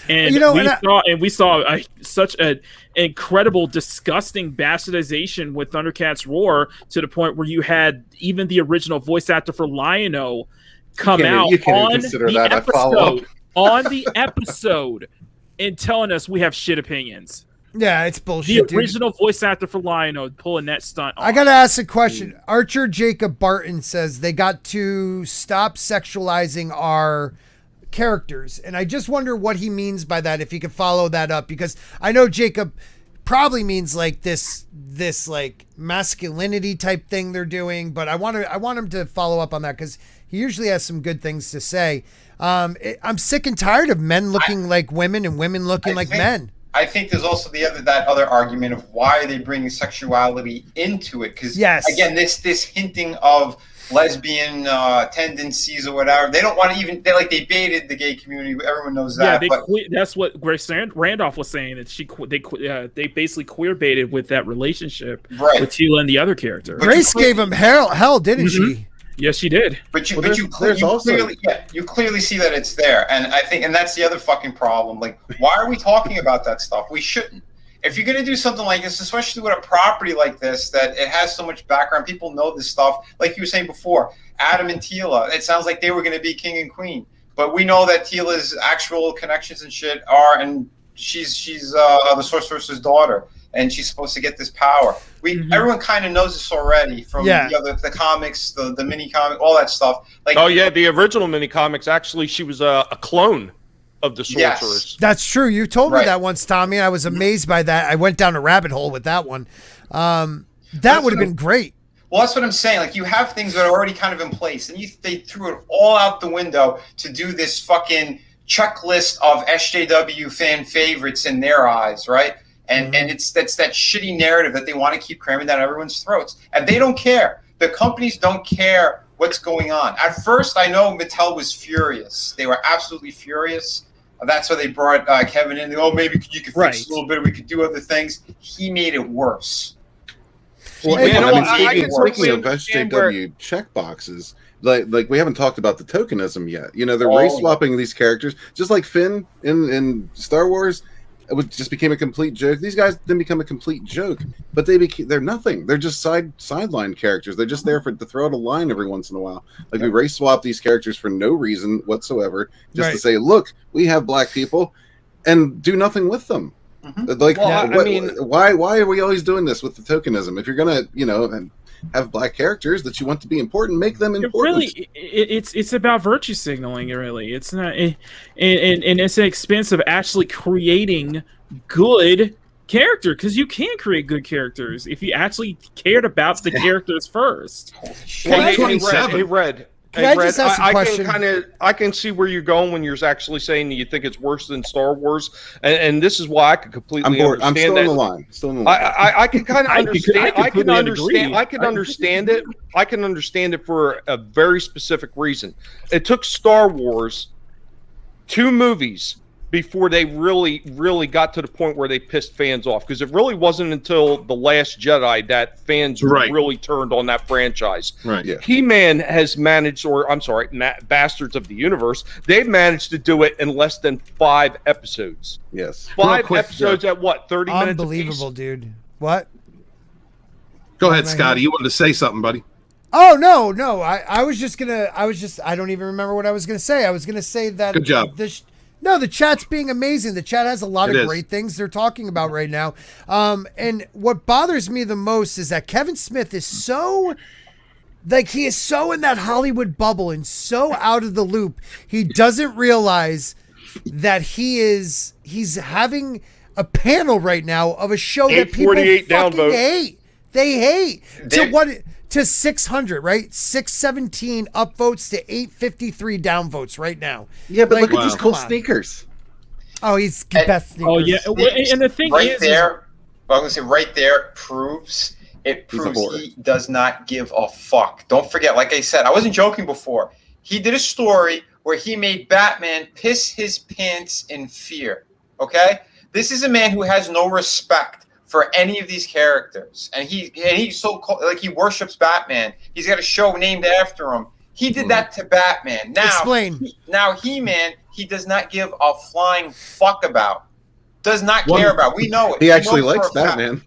And we saw such an incredible, disgusting bastardization with Thundercats Roar, to the point where you had even the original voice actor for Lion-O come out on the episode and telling us we have shit opinions. Yeah, it's bullshit. The original voice actor for Lion-O pulling that stunt off. I gotta ask a question. Archer Jacob Barton says they got to stop sexualizing our characters, and I just wonder what he means by that. If he could follow that up, because I know Jacob probably means like this like masculinity type thing they're doing, but I want him to follow up on that, because he usually has some good things to say. I'm sick and tired of men looking like women and women looking like men. I think there's also that other argument of why are they bringing sexuality into it? Because again, this hinting of lesbian tendencies or whatever, they don't want to even. They baited the gay community. Everyone knows that. Yeah, that's what Grace Randolph was saying, that they basically queer baited with that relationship with Tila and the other character. Grace gave him hell, didn't she? Yes, she did. But you clearly see that it's there, and I think, and that's the other fucking problem. Like, why are we talking about that stuff? We shouldn't. If you're gonna do something like this, especially with a property like this, that it has so much background, people know this stuff. Like you were saying before, Adam and Tila, it sounds like they were gonna be king and queen, but we know that Tila's actual connections and shit are, and she's the sorceress's daughter, and she's supposed to get this power. Everyone kind of knows this already from the comics, the mini comic, all that stuff. Like, oh yeah, the original mini comics. Actually, she was a clone of the sorceress. Yes. That's true. You told me that once, Tommy. I was amazed by that. I went down a rabbit hole with that one. That would have been great. Well, that's what I'm saying. Like, you have things that are already kind of in place, and they threw it all out the window to do this fucking checklist of SJW fan favorites in their eyes, right? And that's that shitty narrative that they want to keep cramming down everyone's throats, and they don't care. The companies don't care what's going on. At first, I know Mattel was furious. They were absolutely furious. That's why they brought Kevin in. Oh, maybe you could fix it a little bit. We could do other things. He made it worse. Well, speaking of SJW checkboxes, like we haven't talked about the tokenism yet. You know, they're race swapping these characters, just like Finn in Star Wars. It just became a complete joke. These guys didn't become a complete joke, but they're nothing. They're just sideline characters. They're just there to throw out a line every once in a while. Like we race swap these characters for no reason whatsoever, just to say, look, we have black people, and do nothing with them. Like, why are we always doing this with the tokenism? If you're gonna, and have black characters that you want to be important, make them important. It's about virtue signaling. Really, it's not, and it's an expense of actually creating good character, because you can create good characters if you actually cared about the characters first. Hey, Red. Can I just ask a question? I can see where you're going when you're actually saying you think it's worse than Star Wars, and this is why I can completely understand. I'm still that. in the line. I can kind of understand. I can understand it. I can understand it for a very specific reason. It took Star Wars 2 movies before they really got to the point where they pissed fans off, because it really wasn't until The Last Jedi that fans really turned on that franchise. Right. Yeah. He-Man has managed, Bastards of the Universe, they've managed to do it in less than 5 episodes. Yes. 5 episodes at what, 30 minutes apiece? Unbelievable, dude. What? Go ahead, Scotty. You wanted to say something, buddy. Oh, no. I don't even remember what I was gonna say. I was gonna say that. Good job. The chat's being amazing. The chat has a lot of great things they're talking about right now. And what bothers me the most is that Kevin Smith is so, he is so in that Hollywood bubble and so out of the loop. He doesn't realize that he's having a panel right now of a show that people fucking hate. They hate. To 600, right? 617 upvotes to 853 downvotes right now. Yeah, but look at these cool sneakers. Oh, he's best sneakers. Oh yeah, and the thing right there, I was gonna say right there proves he does not give a fuck. Don't forget, like I said, I wasn't joking before. He did a story where he made Batman piss his pants in fear. Okay, this is a man who has no respect for any of these characters, and he's so like he worships Batman. He's got a show named after him. He did that to Batman. Now, explain. Now He-Man, he does not give a flying fuck about. Does not care about. We know it. He actually likes Batman.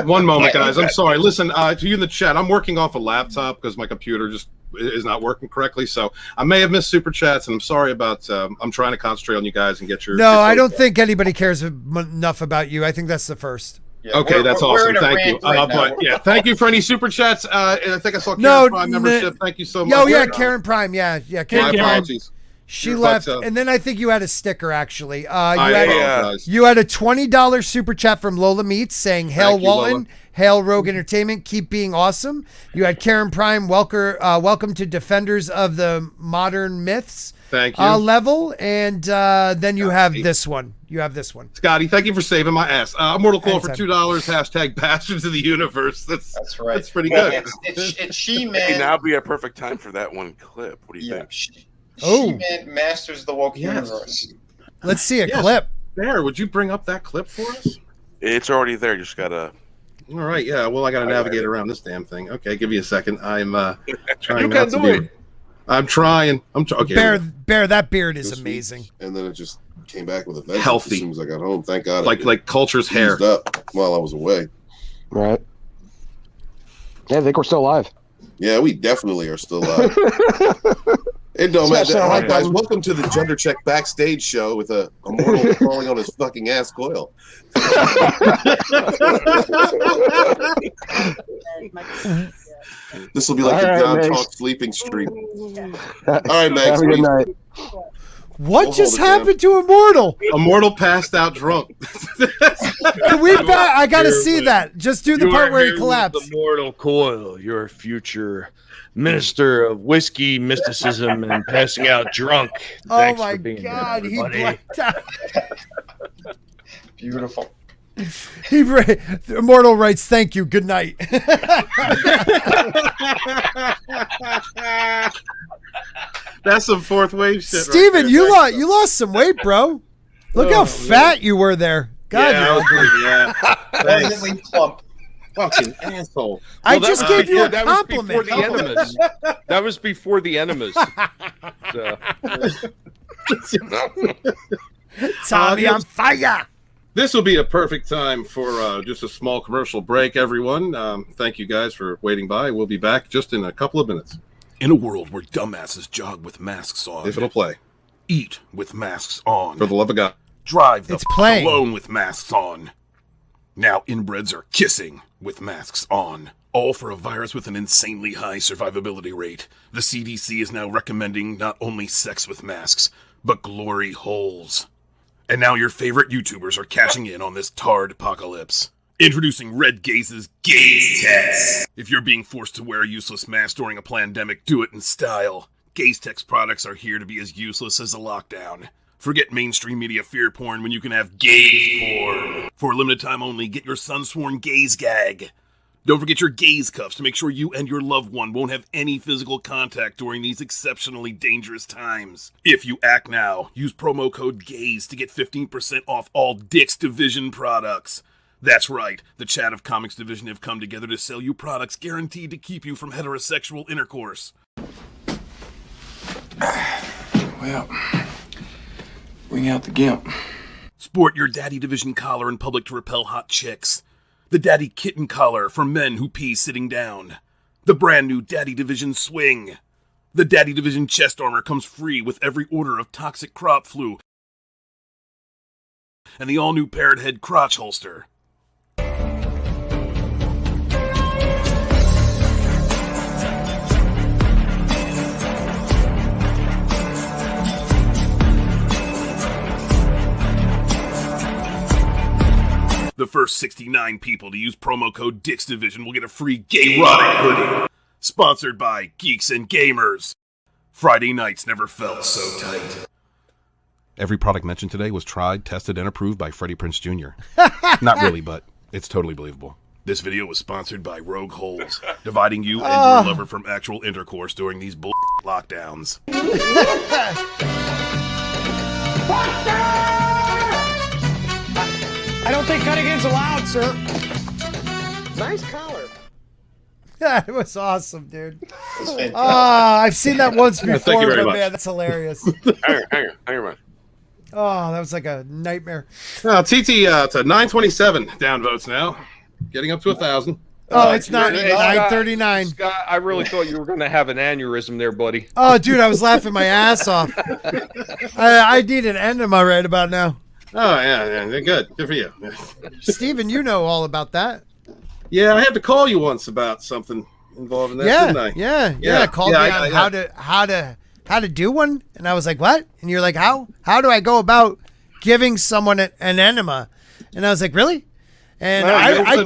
One moment, guys. I'm sorry. Listen, to you in the chat, I'm working off a laptop because my computer just is not working correctly. So I may have missed super chats, and I'm sorry about. I'm trying to concentrate on you guys and get your. No, I don't think anybody cares enough about you. I think that's the first. Yeah, okay, that's awesome. Thank you. But thank you for any super chats. I think I saw Karen Prime membership. Thank you so much. Oh yeah, Karen Prime. Yeah, Karen Prime. Apologies. She left, and then I think you had a sticker. Actually, you had a $20 super chat from Lola Meats saying, "Hail Walton, hail Rogue Entertainment, keep being awesome." You had Karen Prime, welcome to Defenders of the Modern Myths. Thank you. Level, and then you have this one. Scotty, thank you for saving my ass. Mortal Coil for $2. # Bastards of the Universe. That's right. That's pretty good. It's She-Man. Hey, now would be a perfect time for that one clip. What do you think? She-Man masters the woke universe. Let's see a clip. There, would you bring up that clip for us? It's already there. You just gotta. All right. Yeah. Well, I gotta navigate around this damn thing. Okay, give me a second. I'm trying not to do it. I'm trying. Okay. Bear, that beard is amazing. And then it just came back with a vengeance healthy as soon as I got home. Thank God. Like Culture's hair up while I was away. Right. Yeah, I think we're still alive. Yeah, we definitely are still alive. Hey, no, man. All right, guys, welcome to the Gender Check backstage show with a Immortal falling on his fucking ass coil. This will be like the John Talk sleeping stream. All right, Max. Have a good night. What just happened to Immortal? Immortal passed out drunk. Can we I gotta see that. Just do the part where he collapsed. Immortal Coil, your future minister of whiskey, mysticism, and passing out drunk. Thanks my for being God, here, he everybody. blacked out. Beautiful. Immortal writes, "Thank you. Good night." That's some fourth wave shit. Steven, right you lost some weight, bro. Look how fat you were there. God, Pleasantly plump. Fucking asshole. I just gave you a that compliment. Was before the enemas. That was before the enemas. Tommy on fire. This will be a perfect time for just a small commercial break, everyone. Thank you guys for waiting by. We'll be back just in a couple of minutes. In a world where dumbasses jog with masks on. If it'll play. Eat with masks on. For the love of God. Drive the It's playing. alone with masks on. Now inbreds are kissing with masks on. All for a virus with an insanely high survivability rate. The CDC is now recommending not only sex with masks, but glory holes. And now your favorite YouTubers are cashing in on this tarred apocalypse. Introducing Red Gaze's Gaze Tex. If you're being forced to wear a useless mask during a pandemic, do it in style. Gaze Tex products are here to be as useless as a lockdown. Forget mainstream media fear porn when you can have gaze porn. For a limited time only, get your sun-sworn gaze gag. Don't forget your gaze cuffs to make sure you and your loved one won't have any physical contact during these exceptionally dangerous times. If you act now, use promo code GAZE to get 15% off all Dick's Division products. That's right, the Chat of Comics Division have come together to sell you products guaranteed to keep you from heterosexual intercourse. Well, bring out the gimp. Sport your Daddy Division collar in public to repel hot chicks. The Daddy Kitten collar for men who pee sitting down. The brand new Daddy Division swing. The Daddy Division chest armor comes free with every order of toxic crop flu. And the all-new parrot head crotch holster. The first 69 people to use promo code Dick's Division will get a free gay erotic hoodie. Sponsored by Geeks and Gamers. Friday nights never felt so tight. Every product mentioned today was tried, tested, and approved by Freddie Prinze Jr. Not really, but it's totally believable. This video was sponsored by Rogue Holes, dividing you and your lover from actual intercourse during these bull lockdowns. I don't think cutting-in's allowed, sir. Nice collar. That was awesome, dude. I've seen that once before, Thank you very but much. man, that's hilarious. Hang on. Oh, that was like a nightmare. TT to 927 downvotes now. Getting up to 1,000. Oh, it's not Hey, 939. Scott, I really thought you were going to have an aneurysm there, buddy. Oh, dude, I was laughing my ass off. I need an enema right about now. Oh, yeah, they're good. Good for you. Steven, you know all about that. Yeah, I had to call you once about something involving that, didn't I? Yeah. Called me on how to do one, and I was like, what? And you're like, how? How do I go about giving someone an enema? And I was like, really? And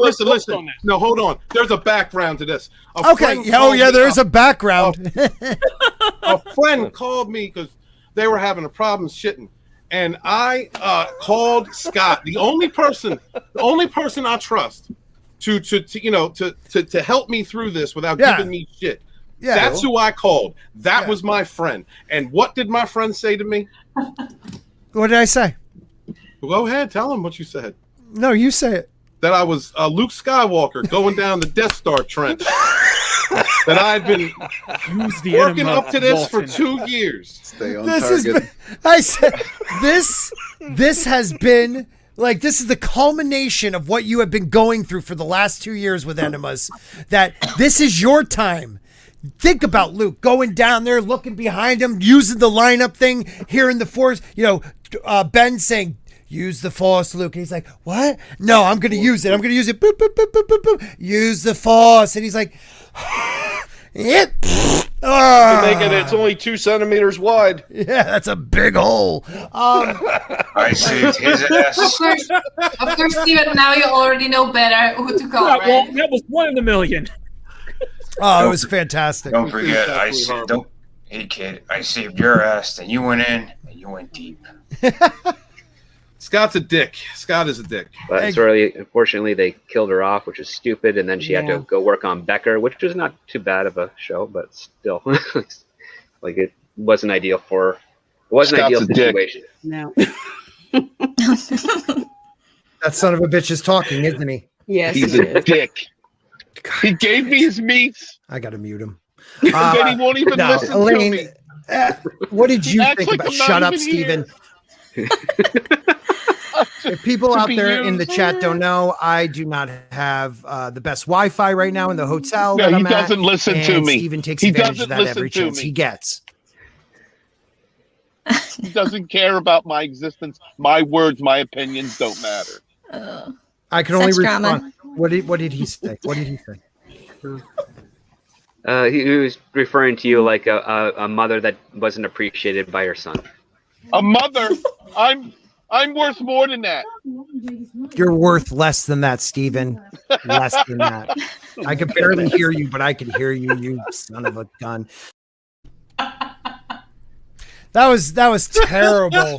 listen. No, hold on. There's a background to this. There is a background. A friend called me because they were having a problem shitting, and I called Scott, the only person I trust to help me through this without giving me shit. Yeah. That's who I called. That was my friend. And what did my friend say to me? What did I say? Go ahead, tell him what you said. No, you say it. That I was Luke Skywalker going down the Death Star trench. That I've been working up to this for 2 years. Stay on This target. I said this has been like, this is the culmination of what you have been going through for the last 2 years with enemas. That this is your time think about Luke going down there, looking behind him, using the lineup thing, hearing the Force, Ben saying, use the Force, Luke. And he's like, what? No, I'm going to use it. I'm going to use it. Boop, boop, boop, boop, boop, boop. Use the Force. And he's like, You're making it's only 2 centimeters wide. Yeah, that's a big hole. I saved his ass. Of course, Steven, now you already know better who to call, right? Well, that was 1 in a million. Oh, it was fantastic. Don't forget, hey kid, I saved your ass, and you went in, and you went deep. Scott's a dick. Scott is a dick. But unfortunately, they killed her off, which is stupid, and then she had to go work on Becker, which was not too bad of a show, but still, like it wasn't ideal for her. It wasn't an ideal situation. No. That son of a bitch is talking, isn't he? Yes, he's a dick. He gave me his meats. I gotta mute him. Then he won't even listen Elaine, to me. What did you Acts think like about? I'm not Shut up, even Steven. If people out there in the chat don't know, I do not have the best Wi-Fi right now in the hotel. No, that he I'm at, doesn't listen to and me. Steven takes He advantage of doesn't that every listen to chance me. he gets. He doesn't care about my existence. My words, my opinions don't matter. I can only Such respond. drama. What did he say? What did he say? He was referring to you like a mother that wasn't appreciated by her son. A mother? I'm worth more than that. You're worth less than that, Steven. Less than that. I could barely hear you, but I could hear you, you son of a gun. That was terrible.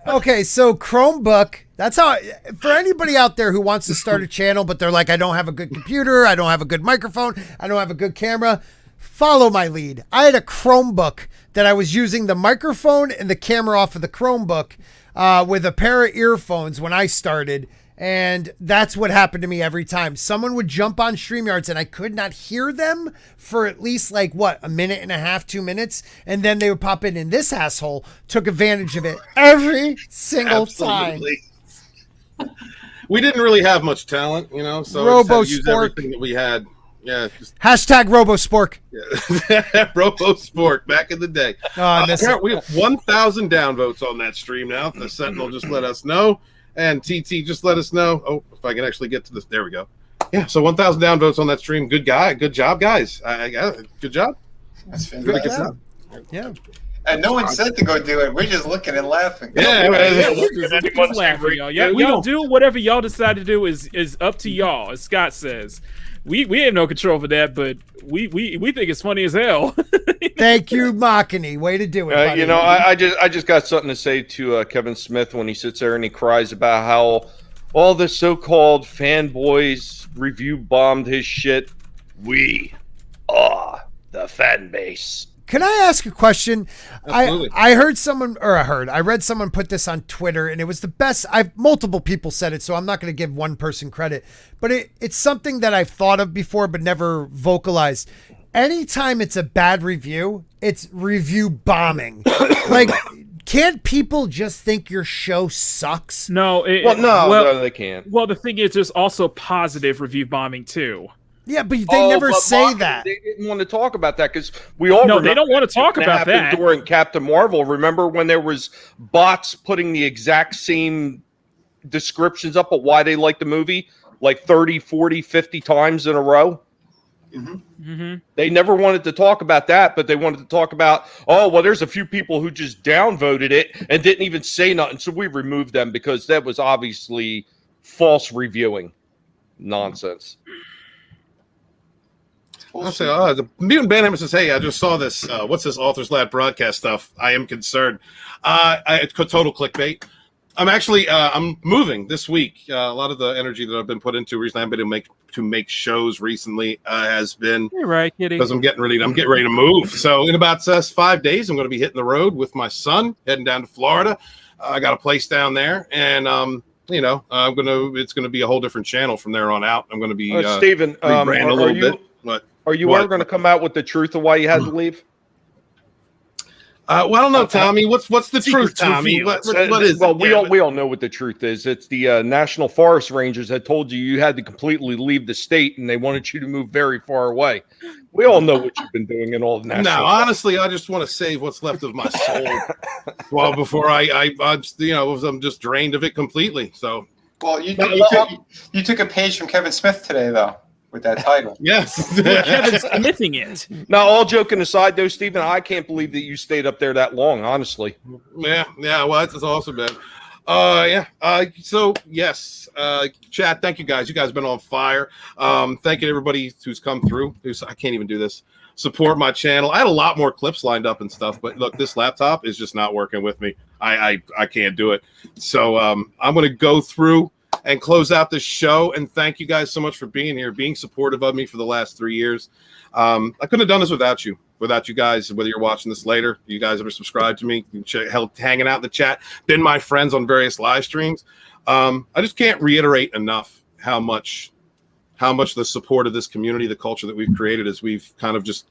Okay, so Chromebook. That's how. For anybody out there who wants to start a channel, but they're like, I don't have a good computer, I don't have a good microphone, I don't have a good camera. Follow my lead. I had a Chromebook that I was using the microphone and the camera off of the Chromebook with a pair of earphones when I started. And that's what happened to me every time. Someone would jump on StreamYards and I could not hear them for at least a minute and a half, 2 minutes. And then they would pop in, and this asshole took advantage of it every single time. We didn't really have much talent, so Robo we just had to use Spork. everything that we had. Yeah. Hashtag RoboSpork. Yeah. Robo Spork back in the day. Oh, I miss it. We have 1,000 downvotes on that stream now. The Sentinel just let us know. And TT just let us know. Oh, if I can actually get to this. There we go. Yeah, so 1,000 downvotes on that stream. Good job, guys. Good job. That's Really good fantastic. job. Yeah. And no one said to go do it. We're just looking and laughing. We're just laughing, y'all. Y'all do whatever y'all decide to do is up to y'all, as Scott says. We have no control over that, but we think it's funny as hell. Thank you, Makani. Way to do it, buddy. I just got something to say to Kevin Smith when he sits there and he cries about how all the so-called fanboys review bombed his shit. We are the fan base. Can I ask a question? Absolutely. I read someone put this on Twitter, and it was the best. Multiple people said it, so I'm not going to give one person credit, but it's something that I've thought of before but never vocalized. Anytime it's a bad review, it's review bombing. Can't people just think your show sucks? No. No, they can't. Well, the thing is, there's also positive review bombing too. Yeah, but they never say Mark, that. They didn't want to talk about that because we all No, they don't want to talk about that. During Captain Marvel, remember when there was bots putting the exact same descriptions up of why they liked the movie like 30, 40, 50 times in a row? Mm-hmm. They never wanted to talk about that, but they wanted to talk about, there's a few people who just downvoted it and didn't even say nothing, so we removed them because that was obviously false reviewing nonsense. I'll say, the Mutant Banhammer says, hey, I just saw this. What's this Authors Lab broadcast stuff? I am concerned. It's total clickbait. I'm actually I'm moving this week. A lot of the energy that I've been put into recently, I've been to make shows recently has been You're right, kidding. because I'm getting ready to move. So in about 5 days, I'm going to be hitting the road with my son, heading down to Florida. I got a place down there, and it's going to be a whole different channel from there on out. I'm going to be Steven, rebrand a little bit. Are you ever going to come out with the truth of why you had to leave? Well, I don't know, Tommy. What's the truth, Tommy? What is well, it? we all know what the truth is. It's the National Forest Rangers that told you had to completely leave the state, and they wanted you to move very far away. We all know what you've been doing in all the national. No, honestly, I just want to save what's left of my soul. Well, before I'm just drained of it completely. So, well, you took a page from Kevin Smith today, though, with that title. Yes, Kevin's smithing it. Now, all joking aside, though, Stephen, I can't believe that you stayed up there that long. Honestly. Yeah. Well, that's awesome, man. So yes, chat. Thank you guys. You guys have been on fire. Thank you to everybody who's come through. I can't even do this. Support my channel. I had a lot more clips lined up and stuff, but look, this laptop is just not working with me. I can't do it. So I'm going to go through and close out this show. And thank you guys so much for being here, being supportive of me for the last 3 years. I couldn't have done this without you guys, whether you're watching this later, you guys that are subscribed to me, hanging out in the chat, been my friends on various live streams. I just can't reiterate enough how much the support of this community, the culture that we've created as we've kind of just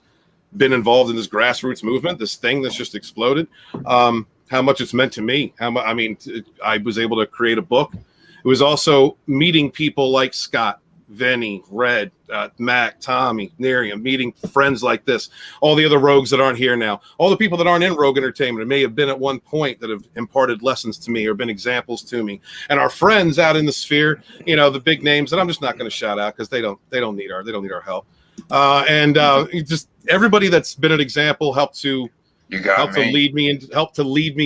been involved in this grassroots movement, this thing that's just exploded, how much it's meant to me. I was able to create a book. It was also meeting people like Scott, Vinny, Red, Mac, Tommy, Miriam, meeting friends like this, all the other rogues that aren't here now, all the people that aren't in Rogue Entertainment and may have been at one point that have imparted lessons to me or been examples to me, and our friends out in the sphere, the big names that I'm just not going to shout out because they don't need our help, and just everybody that's been an example helped to lead me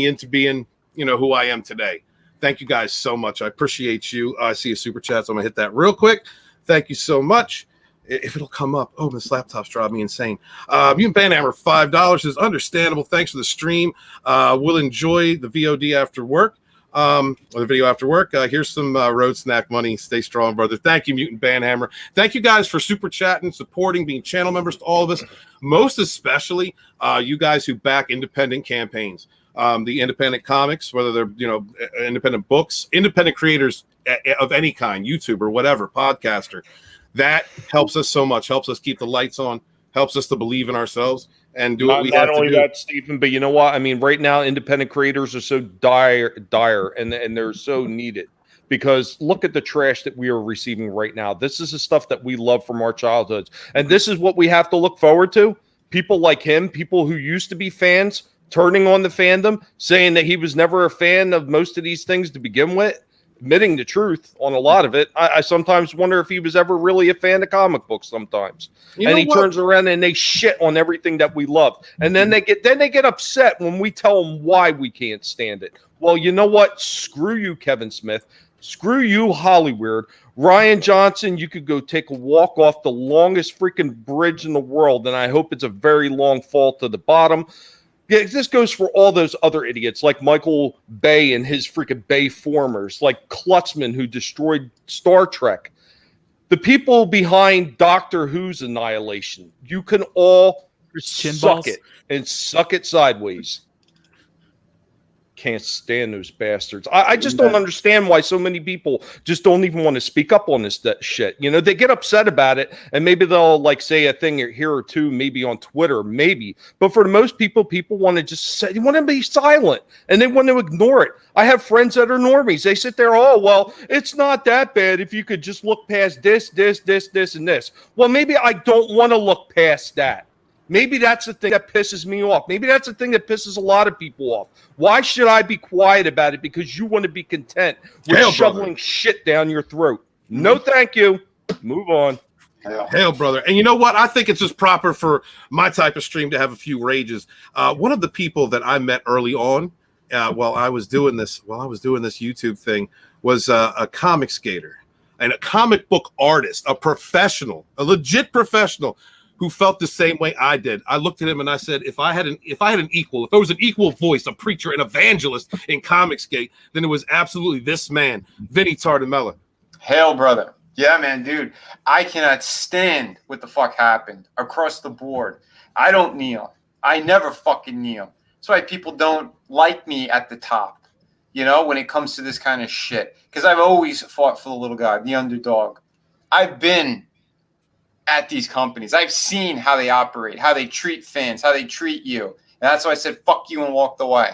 into being who I am today. Thank you guys so much. I appreciate you. I see a super chat, so I'm gonna hit that real quick. Thank you so much. If it'll come up. Oh, this laptop's driving me insane. Mutant Banhammer, $5 is understandable. Thanks for the stream. We'll enjoy the VOD after work. Or the video after work. Here's some road snack money. Stay strong, brother. Thank you, Mutant Banhammer. Thank you guys for super chatting, supporting, being channel members to all of us. Most especially you guys who back independent campaigns. The independent comics, whether they're independent books, independent creators of any kind, YouTuber, whatever, podcaster, that helps us so much. Helps us keep the lights on. Helps us to believe in ourselves and do what we have to do. Not only that, Stephen, but you know what? I mean, right now, independent creators are so dire, and they're so needed. Because look at the trash that we are receiving right now. This is the stuff that we love from our childhoods, and this is what we have to look forward to. People like him, people who used to be fans, turning on the fandom, saying that he was never a fan of most of these things to begin with, admitting the truth on a lot of it. I sometimes wonder if he was ever really a fan of comic books sometimes. And he turns around and they shit on everything that we love. And then they get upset when we tell them why we can't stand it. Well, you know what? Screw you, Kevin Smith. Screw you, Hollywood. Ryan Johnson, you could go take a walk off the longest freaking bridge in the world, and I hope it's a very long fall to the bottom. Yeah, this goes for all those other idiots like Michael Bay and his freaking Bay formers, like Klutzman, who destroyed Star Trek. The people behind Doctor Who's annihilation. You can all suck it and suck it sideways. Can't stand those bastards. I just don't understand why so many people just don't even want to speak up on this shit. They get upset about it, and maybe they'll say a thing here or two, maybe on Twitter, maybe. But for the most people want to just say, they want to be silent, and they want to ignore it. I have friends that are normies. They sit there, oh, well, it's not that bad if you could just look past this, and this. Well, maybe I don't want to look past that. Maybe that's the thing that pisses me off. Maybe that's the thing that pisses a lot of people off. Why should I be quiet about it? Because you want to be content with shoveling shit down your throat. No, thank you. Move on. Hell, brother. And you know what? I think it's just proper for my type of stream to have a few rages. One of the people that I met early on while I was doing this YouTube thing was a comic skater and a comic book artist, a professional, a legit professional, who felt the same way I did. I looked at him and I said, if I had an equal, if there was an equal voice, a preacher, an evangelist in Comicsgate, then it was absolutely this man, Vinny Tardamella. Hail, brother. Yeah, man, dude. I cannot stand what the fuck happened across the board. I don't kneel. I never fucking kneel. That's why people don't like me at the top, when it comes to this kind of shit. Because I've always fought for the little guy, the underdog. I've been at these companies. I've seen how they operate, how they treat fans, how they treat you. And that's why I said, fuck you, and walked away.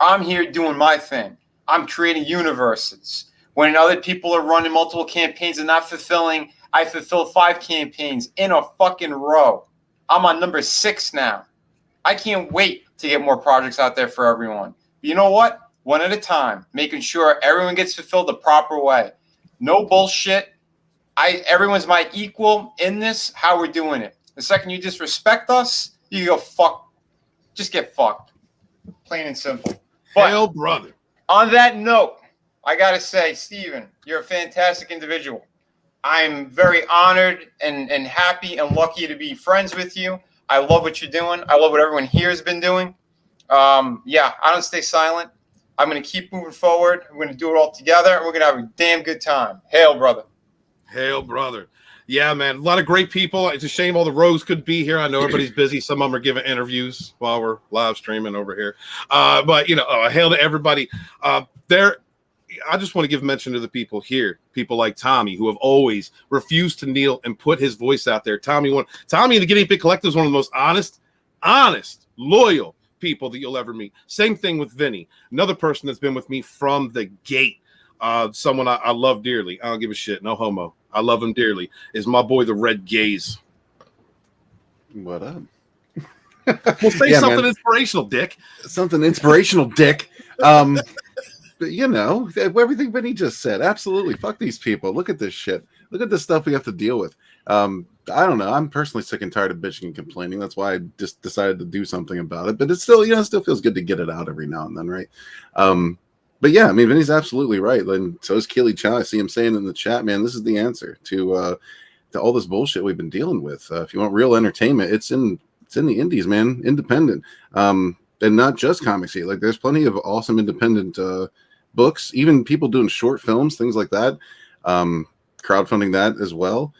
I'm here doing my thing. I'm creating universes. When other people are running multiple campaigns and not fulfilling, I fulfilled 5 campaigns in a fucking row. I'm on number 6 now. I can't wait to get more projects out there for everyone. But you know what? One at a time, making sure everyone gets fulfilled the proper way. No bullshit. Everyone's my equal in this, how we're doing it. The second you disrespect us, you go fuck. Just get fucked. Plain and simple. But Hell, brother. On that note, I got to say, Steven, you're a fantastic individual. I'm very honored and happy and lucky to be friends with you. I love what you're doing. I love what everyone here has been doing. Yeah, I don't stay silent. I'm going to keep moving forward. We're going to do it all together, and we're going to have a damn good time. Hail, brother. Hail, brother. Yeah, man. A lot of great people. It's a shame all the Rose could be here. I know everybody's busy. Some of them are giving interviews while we're live streaming over here. But, you know, hail to everybody. I just want to give mention to the people here, people like Tommy, who have always refused to kneel and put his voice out there. Tommy and the Guinea Pig Collective is one of the most honest, loyal people that you'll ever meet. Same thing with Vinny, another person that's been with me from the gate. Someone I love dearly. I don't give a shit. No homo. I love him dearly. Is my boy, the Red Gaze. What up? Well, say something inspirational, Dick. Something inspirational, Dick. You know, everything Vinny just said. Absolutely. Fuck these people. Look at this shit. Look at the stuff we have to deal with. I don't know. I'm personally sick and tired of bitching and complaining. That's why I just decided to do something about it. But it's still, it still feels good to get it out every now and then, right? But yeah, I mean, Vinny's absolutely right. And so is Keely Chow. I see him saying in the chat, man, this is the answer to all this bullshit we've been dealing with. If you want real entertainment, it's in the indies, man. Independent. And not just comics. Like, there's plenty of awesome independent books, even people doing short films, things like that. Crowdfunding that as well.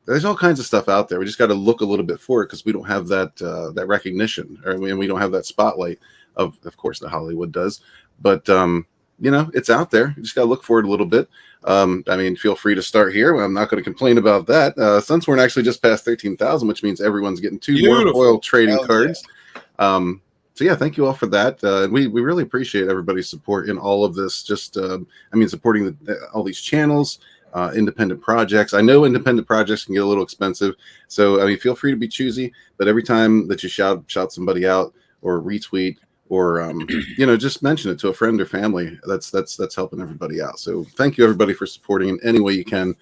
There's all kinds of stuff out there. We just got to look a little bit for it because we don't have that recognition, and we don't have that spotlight of course, the Hollywood does. But it's out there. You just got to look for it a little bit. I mean, feel free to start here. I'm not going to complain about that. Sunsporn actually just passed 13,000, which means everyone's getting 2 more foil trading cards. Yeah. So yeah, thank you all for that. We really appreciate everybody's support in all of this. Just supporting all these channels, independent projects. I know independent projects can get a little expensive, so I mean, feel free to be choosy. But every time that you shout somebody out or retweet or just mention it to a friend or family, that's helping everybody out. So thank you everybody for supporting in any way you can.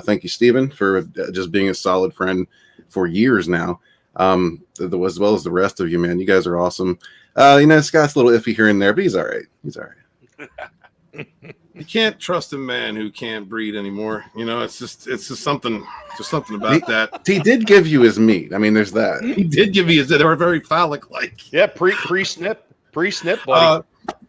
Thank you, Steven, for just being a solid friend for years now. As well as the rest of you, man. You guys are awesome. Scott's a little iffy here and there, but he's all right. You can't trust a man who can't breed anymore. It's just something about that. He did give you his meat. I mean, there's that. He did give you his. They were very phallic like. Yeah, pre-snip, buddy.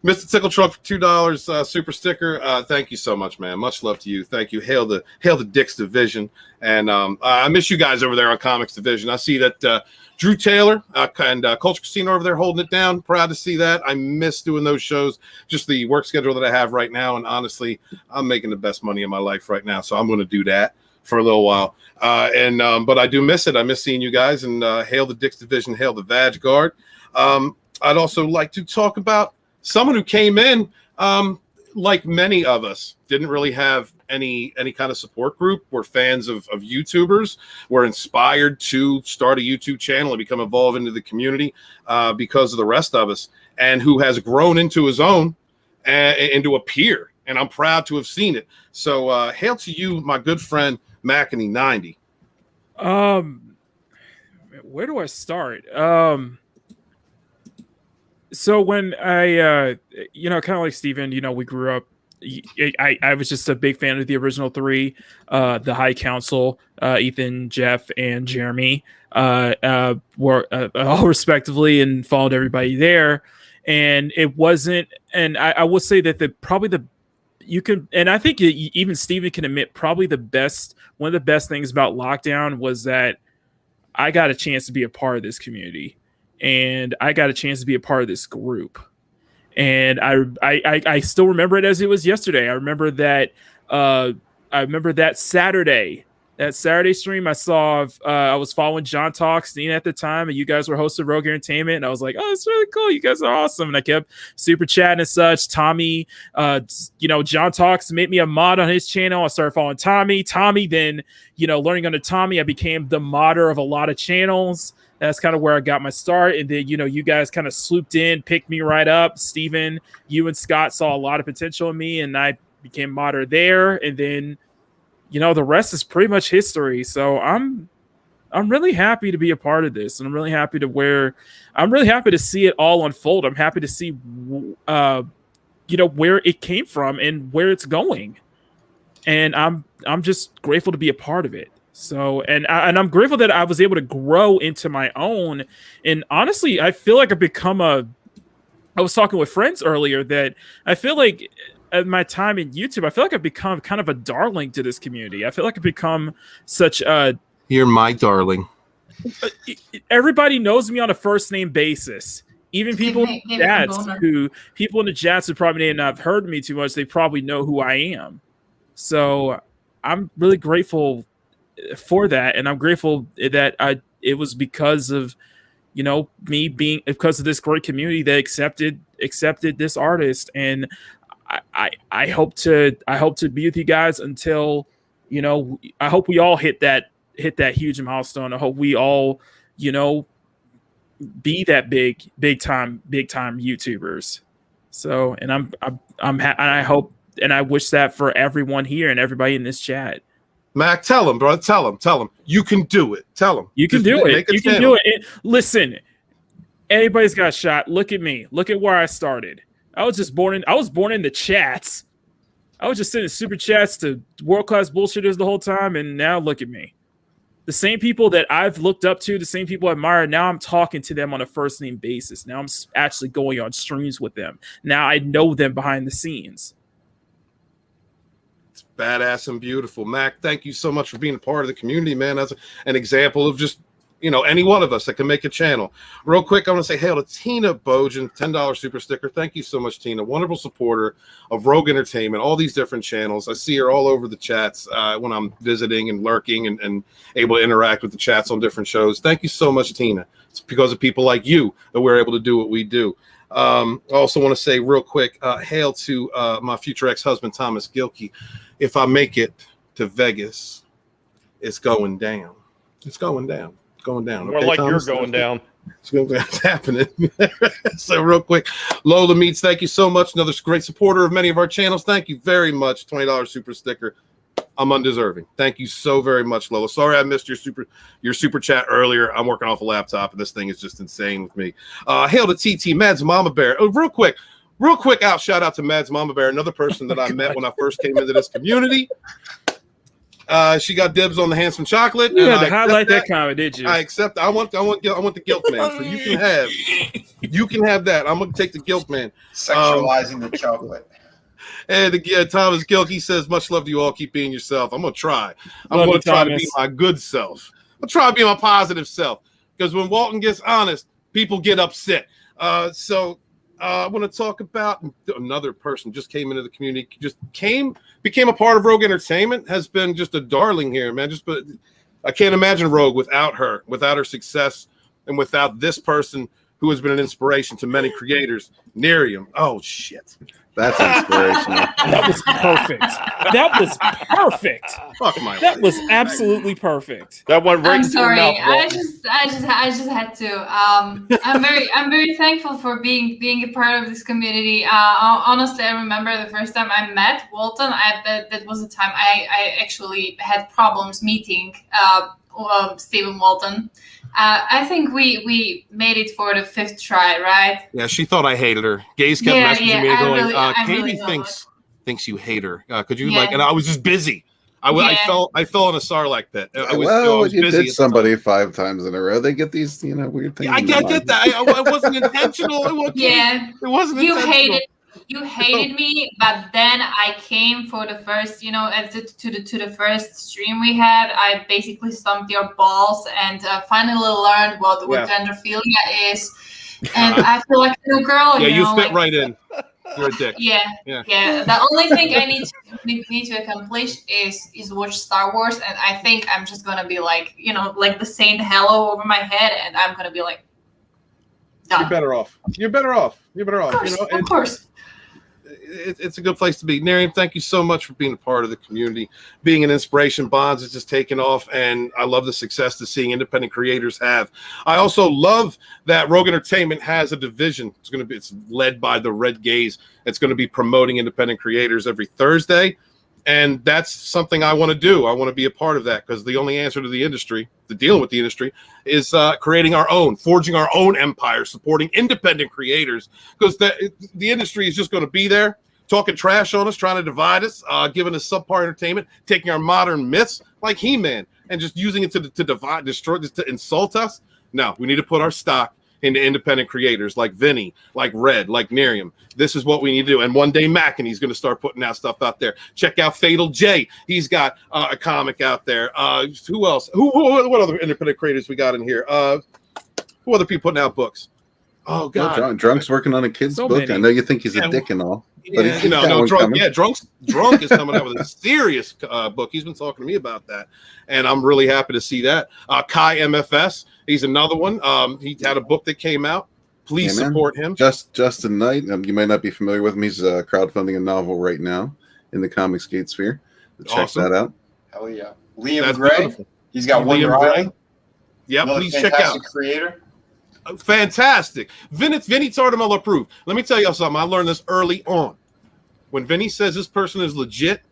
Mr. Tickle Truck for $2 super sticker. Thank you so much, man. Much love to you. Thank you. Hail the Dick's Division. And I miss you guys over there on Comics Division. I see that Drew Taylor and Culture Casino over there holding it down. Proud to see that. I miss doing those shows. Just the work schedule that I have right now. And honestly, I'm making the best money in my life right now. So I'm going to do that for a little while. But I do miss it. I miss seeing you guys. And hail the Dick's Division. Hail the Vag Guard. I'd also like to talk about someone who came in, like many of us, didn't really have any kind of support group. We're fans of YouTubers. We're inspired to start a YouTube channel and become involved into the community because of the rest of us, and who has grown into his own, into a peer. And I'm proud to have seen it. So hail to you, my good friend, Mackany90. Where do I start? So when I, kind of like Steven, we grew up, I was just a big fan of the original 3, the High Council, Ethan, Jeff, and Jeremy, were all respectively, and followed everybody there. And it wasn't, and I will say that and I think even Steven can admit, probably one of the best things about lockdown was that I got a chance to be a part of this community. And I got a chance to be a part of this group, and I still remember it as it was yesterday. I remember that Saturday that Saturday stream, I saw I was following John Talks Nina at the time, and you guys were hosting Rogue Entertainment, and I was like, oh, it's really cool. You guys are awesome. And I kept super chatting and such. Tommy, John Talks made me a mod on his channel. I started following Tommy. Tommy then, learning under Tommy, I became the modder of a lot of channels. That's kind of where I got my start. And then, you guys kind of swooped in, picked me right up. Steven, you and Scott saw a lot of potential in me, and I became modder there. And then, the rest is pretty much history. So I'm really happy to be a part of this, and I'm really happy to see it all unfold. I'm happy to see, where it came from and where it's going, and I'm just grateful to be a part of it. So, and I'm grateful that I was able to grow into my own. And honestly, I feel like I was talking with friends earlier that I feel like, at my time in YouTube, I feel like I've become kind of a darling to this community. I feel like I've become such a... You're my darling. Everybody knows me on a first name basis. Even people in the chats who probably may not have heard me too much, they probably know who I am. So I'm really grateful for that. And I'm grateful that it was because of, me being, because of this great community that accepted this artist. And I hope to be with you guys until, I hope we all hit that huge milestone. I hope we all, be that big time YouTubers. So, and I hope, and I wish that for everyone here and everybody in this chat. Mac, tell him, bro. Tell him. You can do it. Tell him. You can do it. You can do it. Listen, everybody's got a shot. Look at me. Look at where I started. I was born in the chats. I was just sending super chats to world-class bullshitters the whole time, and now look at me. The same people that I've looked up to, the same people I admire, now I'm talking to them on a first-name basis. Now I'm actually going on streams with them. Now I know them behind the scenes. It's badass and beautiful. Mac, thank you so much for being a part of the community, man. That's an example of just any one of us that can make a channel. Real quick, I want to say hail to Tina Bojan, $10 super sticker. Thank you so much, Tina. Wonderful supporter of Rogue Entertainment, all these different channels. I see her all over the chats when I'm visiting and lurking and able to interact with the chats on different shows. Thank you so much, Tina. It's because of people like you that we're able to do what we do. I also want to say real quick, hail to my future ex-husband, Thomas Gilkey. If I make it to Vegas, it's going down. It's going down. Going down. More okay, like Thomas? you're going down. It's happening. So real quick, Lola Meats, thank you so much. Another great supporter of many of our channels. Thank you very much. $20 super sticker. I'm undeserving. Thank you so very much, Lola. Sorry I missed your super chat earlier. I'm working off a laptop, and this thing is just insane with me. Hail to TT Mads Mama Bear. Oh, real quick shout out to Mads Mama Bear, another person that I met when I first came into this community. She got dibs on the handsome chocolate. You had to highlight that comment, did you? I accept. I want the guilt man. So you can have that. I'm gonna take the guilt man. Sexualizing the chocolate. And again, Thomas Gilk, he says, much love to you all. Keep being yourself. I'm gonna try. I'm gonna try to be my good self. I'll try to be my positive self. Because when Walton gets honest, people get upset. So I want to talk about another person just came into the community, became a part of Rogue Entertainment, has been just a darling here, man. I can't imagine Rogue without her success, and without this person who has been an inspiration to many creators. Nerium. Oh shit. That's inspirational. That was perfect. That was perfect. Fuck my that was absolutely perfect. That went right I'm into sorry. your mouth. I just had to. I'm very thankful for being a part of this community. Honestly, I remember the first time I met Walton. That was the time I actually had problems meeting Stephen Walton. I think we made it for the 5th try, right? Yeah, she thought I hated her. Gaze kept messaging me going, Katie really thinks you hate her. Could you and I was just busy. I fell in a Sarlacc pit. You did somebody 5 times in a row. They get these, weird things. I get that. It wasn't intentional. It wasn't intentional. You hated me, but then I came for the first, to the first stream we had. I basically stomped your balls and finally learned what gendrophilia is. And I feel like a new girl. Yeah, you fit right in. You're a dick. Yeah. The only thing I need to accomplish is watch Star Wars, and I think I'm just gonna be like, like the Saint Hello over my head, and I'm gonna be like, done. You're better off. You're better off. Of course. It's a good place to be. Nariam, thank you so much for being a part of the community, being an inspiration. Bonds is just taking off, and I love the success that seeing independent creators have. I also love that Rogue Entertainment has a division. It's led by the Red Gaze. It's going to be promoting independent creators every Thursday, and that's something I want to do. I want to be a part of that because the only answer to the industry, the dealing with the industry, is creating our own, forging our own empire, supporting independent creators, because the industry is just going to be there talking trash on us, trying to divide us, giving us subpar entertainment, taking our modern myths like He-Man and just using it to divide, destroy, to insult us. No, we need to put our stock into independent creators like Vinny, like Red, like Nariam. This is what we need to do. And one day He's going to start putting out stuff out there. Check out Fatal J. He's got a comic out there. Who else? What other independent creators we got in here? Who other people putting out books? Oh God, well, Drunk's working on a kid's book. many. I know you think he's a dick and all, but he's got one Drunk. coming. Yeah, Drunk is coming out with a serious book. He's been talking to me about that, and I'm really happy to see that. Kai MFS, he's another one. He had a book that came out. Please support him. Justin Knight. You might not be familiar with him. He's crowdfunding a novel right now in the comic skate sphere. Check that out. Hell yeah, Liam Gray. Beautiful. He's got Wonder Liam Gray. Island. Yeah, Another please check out. Creator. Fantastic. Vinny Tartamel approved. Let me tell y'all something. I learned this early on. When Vinny says this person is legit,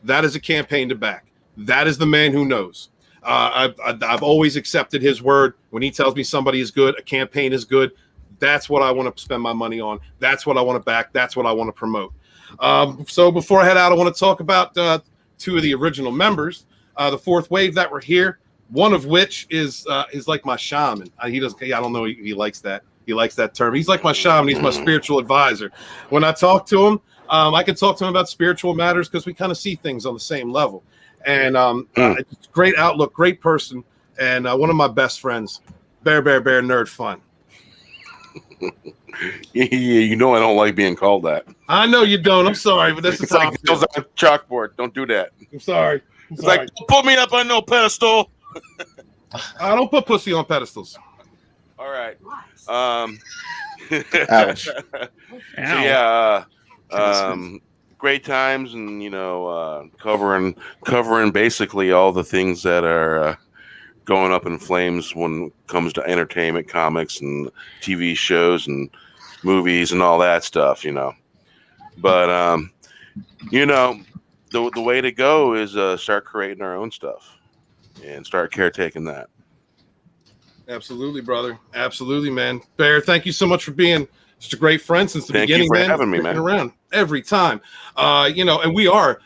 that is a campaign to back. That is the man who knows. I've always accepted his word. When he tells me somebody is good, a campaign is good, that's what I want to spend my money on. That's what I want to back. That's what I want to promote. So before I head out, I want to talk about two of the original members, the fourth wave that were here. One of which is like my shaman. I don't know. He likes that. He likes that term. He's like my shaman. He's my spiritual advisor. When I talk to him, I can talk to him about spiritual matters because we kind of see things on the same level. And great outlook, great person, and one of my best friends, Bear Nerd Fun. Yeah, you know I don't like being called that. I know you don't. I'm sorry, but this is like on a chalkboard. Don't do that. I'm sorry. It's like, don't put me up on no pedestal. I don't put pussy on pedestals. All right. Ouch. So yeah, great times, and covering basically all the things that are going up in flames when it comes to entertainment, comics, and TV shows and movies and all that stuff. But the way to go is start creating our own stuff and start caretaking that. Absolutely, brother. Absolutely, man. Bear, thank you so much for being such a great friend since the beginning, Thank you for man. having me, man. Around every time. And we are.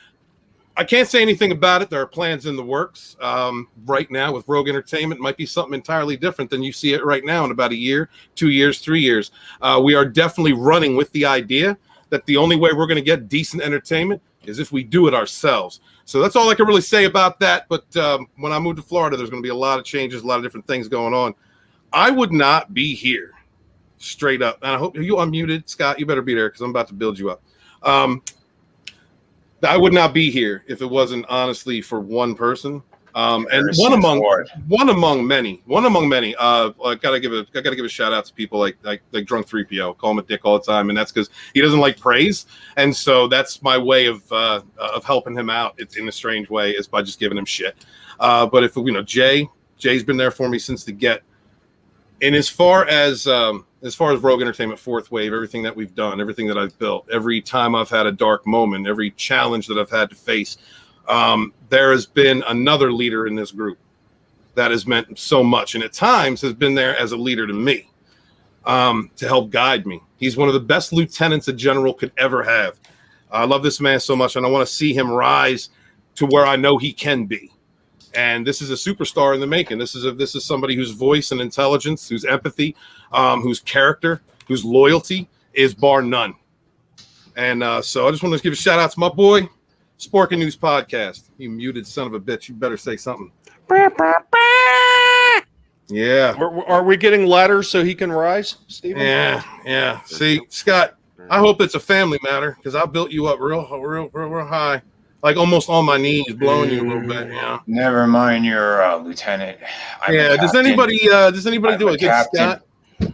I can't say anything about it. There are plans in the works right now with Rogue Entertainment. It might be something entirely different than you see it right now in about a year, 2 years, 3 years. We are definitely running with the idea that the only way we're going to get decent entertainment is if we do it ourselves. So that's all I can really say about that. But when I moved to Florida, there's going to be a lot of changes, a lot of different things going on. I would not be here, straight up. And I hope you unmuted, Scott. You better be there because I'm about to build you up. I would not be here if it wasn't honestly for one person, and one among many. I gotta give a shout out to people like Drunk 3PO. Call him a dick all the time, and that's because he doesn't like praise, and so that's my way of helping him out. It's in a strange way, is by just giving him shit. But if Jay's been there for me since the get. And as far as Rogue Entertainment Fourth Wave, everything that we've done, everything that I've built, every time I've had a dark moment, every challenge that I've had to face, there has been another leader in this group that has meant so much, and at times has been there as a leader to me, to help guide me. He's one of the best lieutenants a general could ever have. I love this man so much, and I want to see him rise to where I know he can be. And this is a superstar in the making. This is somebody whose voice and intelligence, whose empathy, whose character, whose loyalty is bar none. And so I just want to give a shout out to my boy, Sporkin' News Podcast. You muted son of a bitch. You better say something. Yeah. Are we getting ladders so he can rise, Steven? Yeah. See, Scott, I hope it's a family matter because I built you up real high, like almost on my knees, blowing you a little bit. Yeah. Never mind your lieutenant. Yeah. Does anybody do a good Scott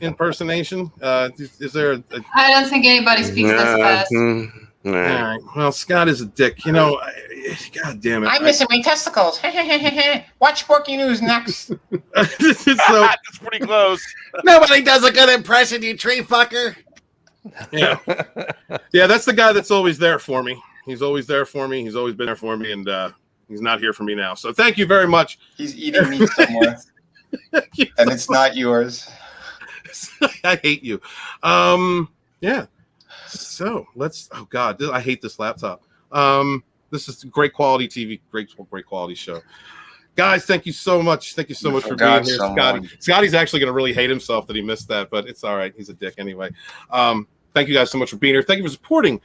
impersonation? Is there? I don't think anybody speaks this fast. All right. Well, Scott is a dick. You know, God damn it. I'm missing my testicles. Watch Sporky News next. It's pretty close. Nobody does a good impression, you tree fucker. Yeah. Yeah, that's the guy that's always there for me. He's always there for me. He's always been there for me, and he's not here for me now. So thank you very much. He's eating meat somewhere, and it's not yours. I hate you. Yeah. So let's. Oh God, I hate this laptop. This is great quality TV, great quality show. Guys, thank you so much. Thank you so much for being here, Scotty. Scotty's actually going to really hate himself that he missed that, but it's all right. He's a dick anyway. Thank you guys so much for being here. Thank you for supporting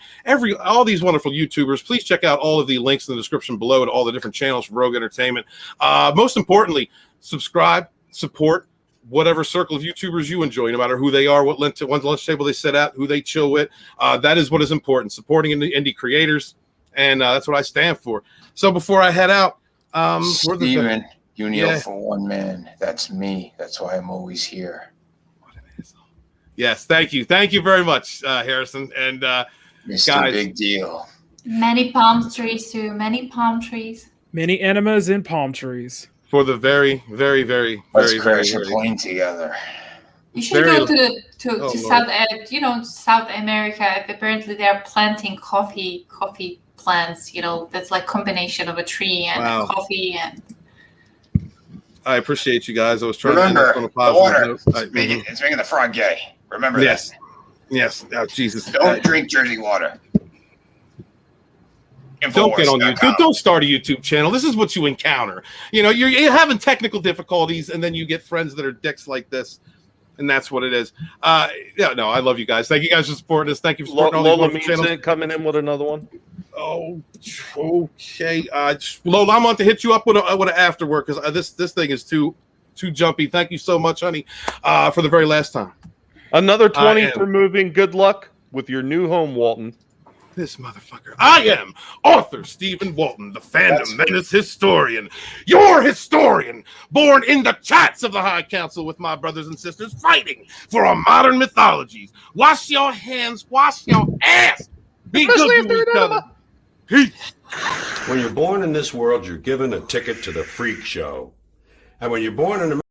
all these wonderful YouTubers. Please check out all of the links in the description below to all the different channels from Rogue Entertainment. Most importantly, subscribe, support whatever circle of YouTubers you enjoy, no matter who they are, what lunch table they sit at, who they chill with. That is what is important, supporting indie creators, and that's what I stand for. So before I head out, Steven, you kneel for one man. That's me. That's why I'm always here. Yes, thank you. Thank you very much, Harrison. And Mr. guys, Big Deal. Many palm trees too. Many palm trees. Many enemas and palm trees. For the very, very, very, Let's very, crash very, a plane together. You should go to South America. Apparently, they are planting coffee plants. You know, that's like combination of a tree and coffee and. I appreciate you guys. I was trying Remember, to end the up on a water. positive note. It's making the frog gay. Remember Yes. that. Yes. Oh, Jesus. Don't drink Jersey water. Don't get on YouTube. Don't start a YouTube channel. This is what you encounter. You know, you're having technical difficulties, and then you get friends that are dicks like this, and that's what it is. Yeah, no, I love you guys. Thank you guys for supporting us. Thank you for supporting all these Lola wonderful channels. coming in with another one. Oh, okay. Lola, I'm on to hit you up with an afterward because this thing is too jumpy. Thank you so much, honey, for the very last time. Another 20 for moving. Good luck with your new home, Walton. This motherfucker. I am author Stephen Walton, the fandom menace historian. Your historian, born in the chats of the High Council with my brothers and sisters, fighting for our modern mythologies. Wash your hands, wash your ass. Be good to each other. Peace. When you're born in this world, you're given a ticket to the freak show. And when you're born in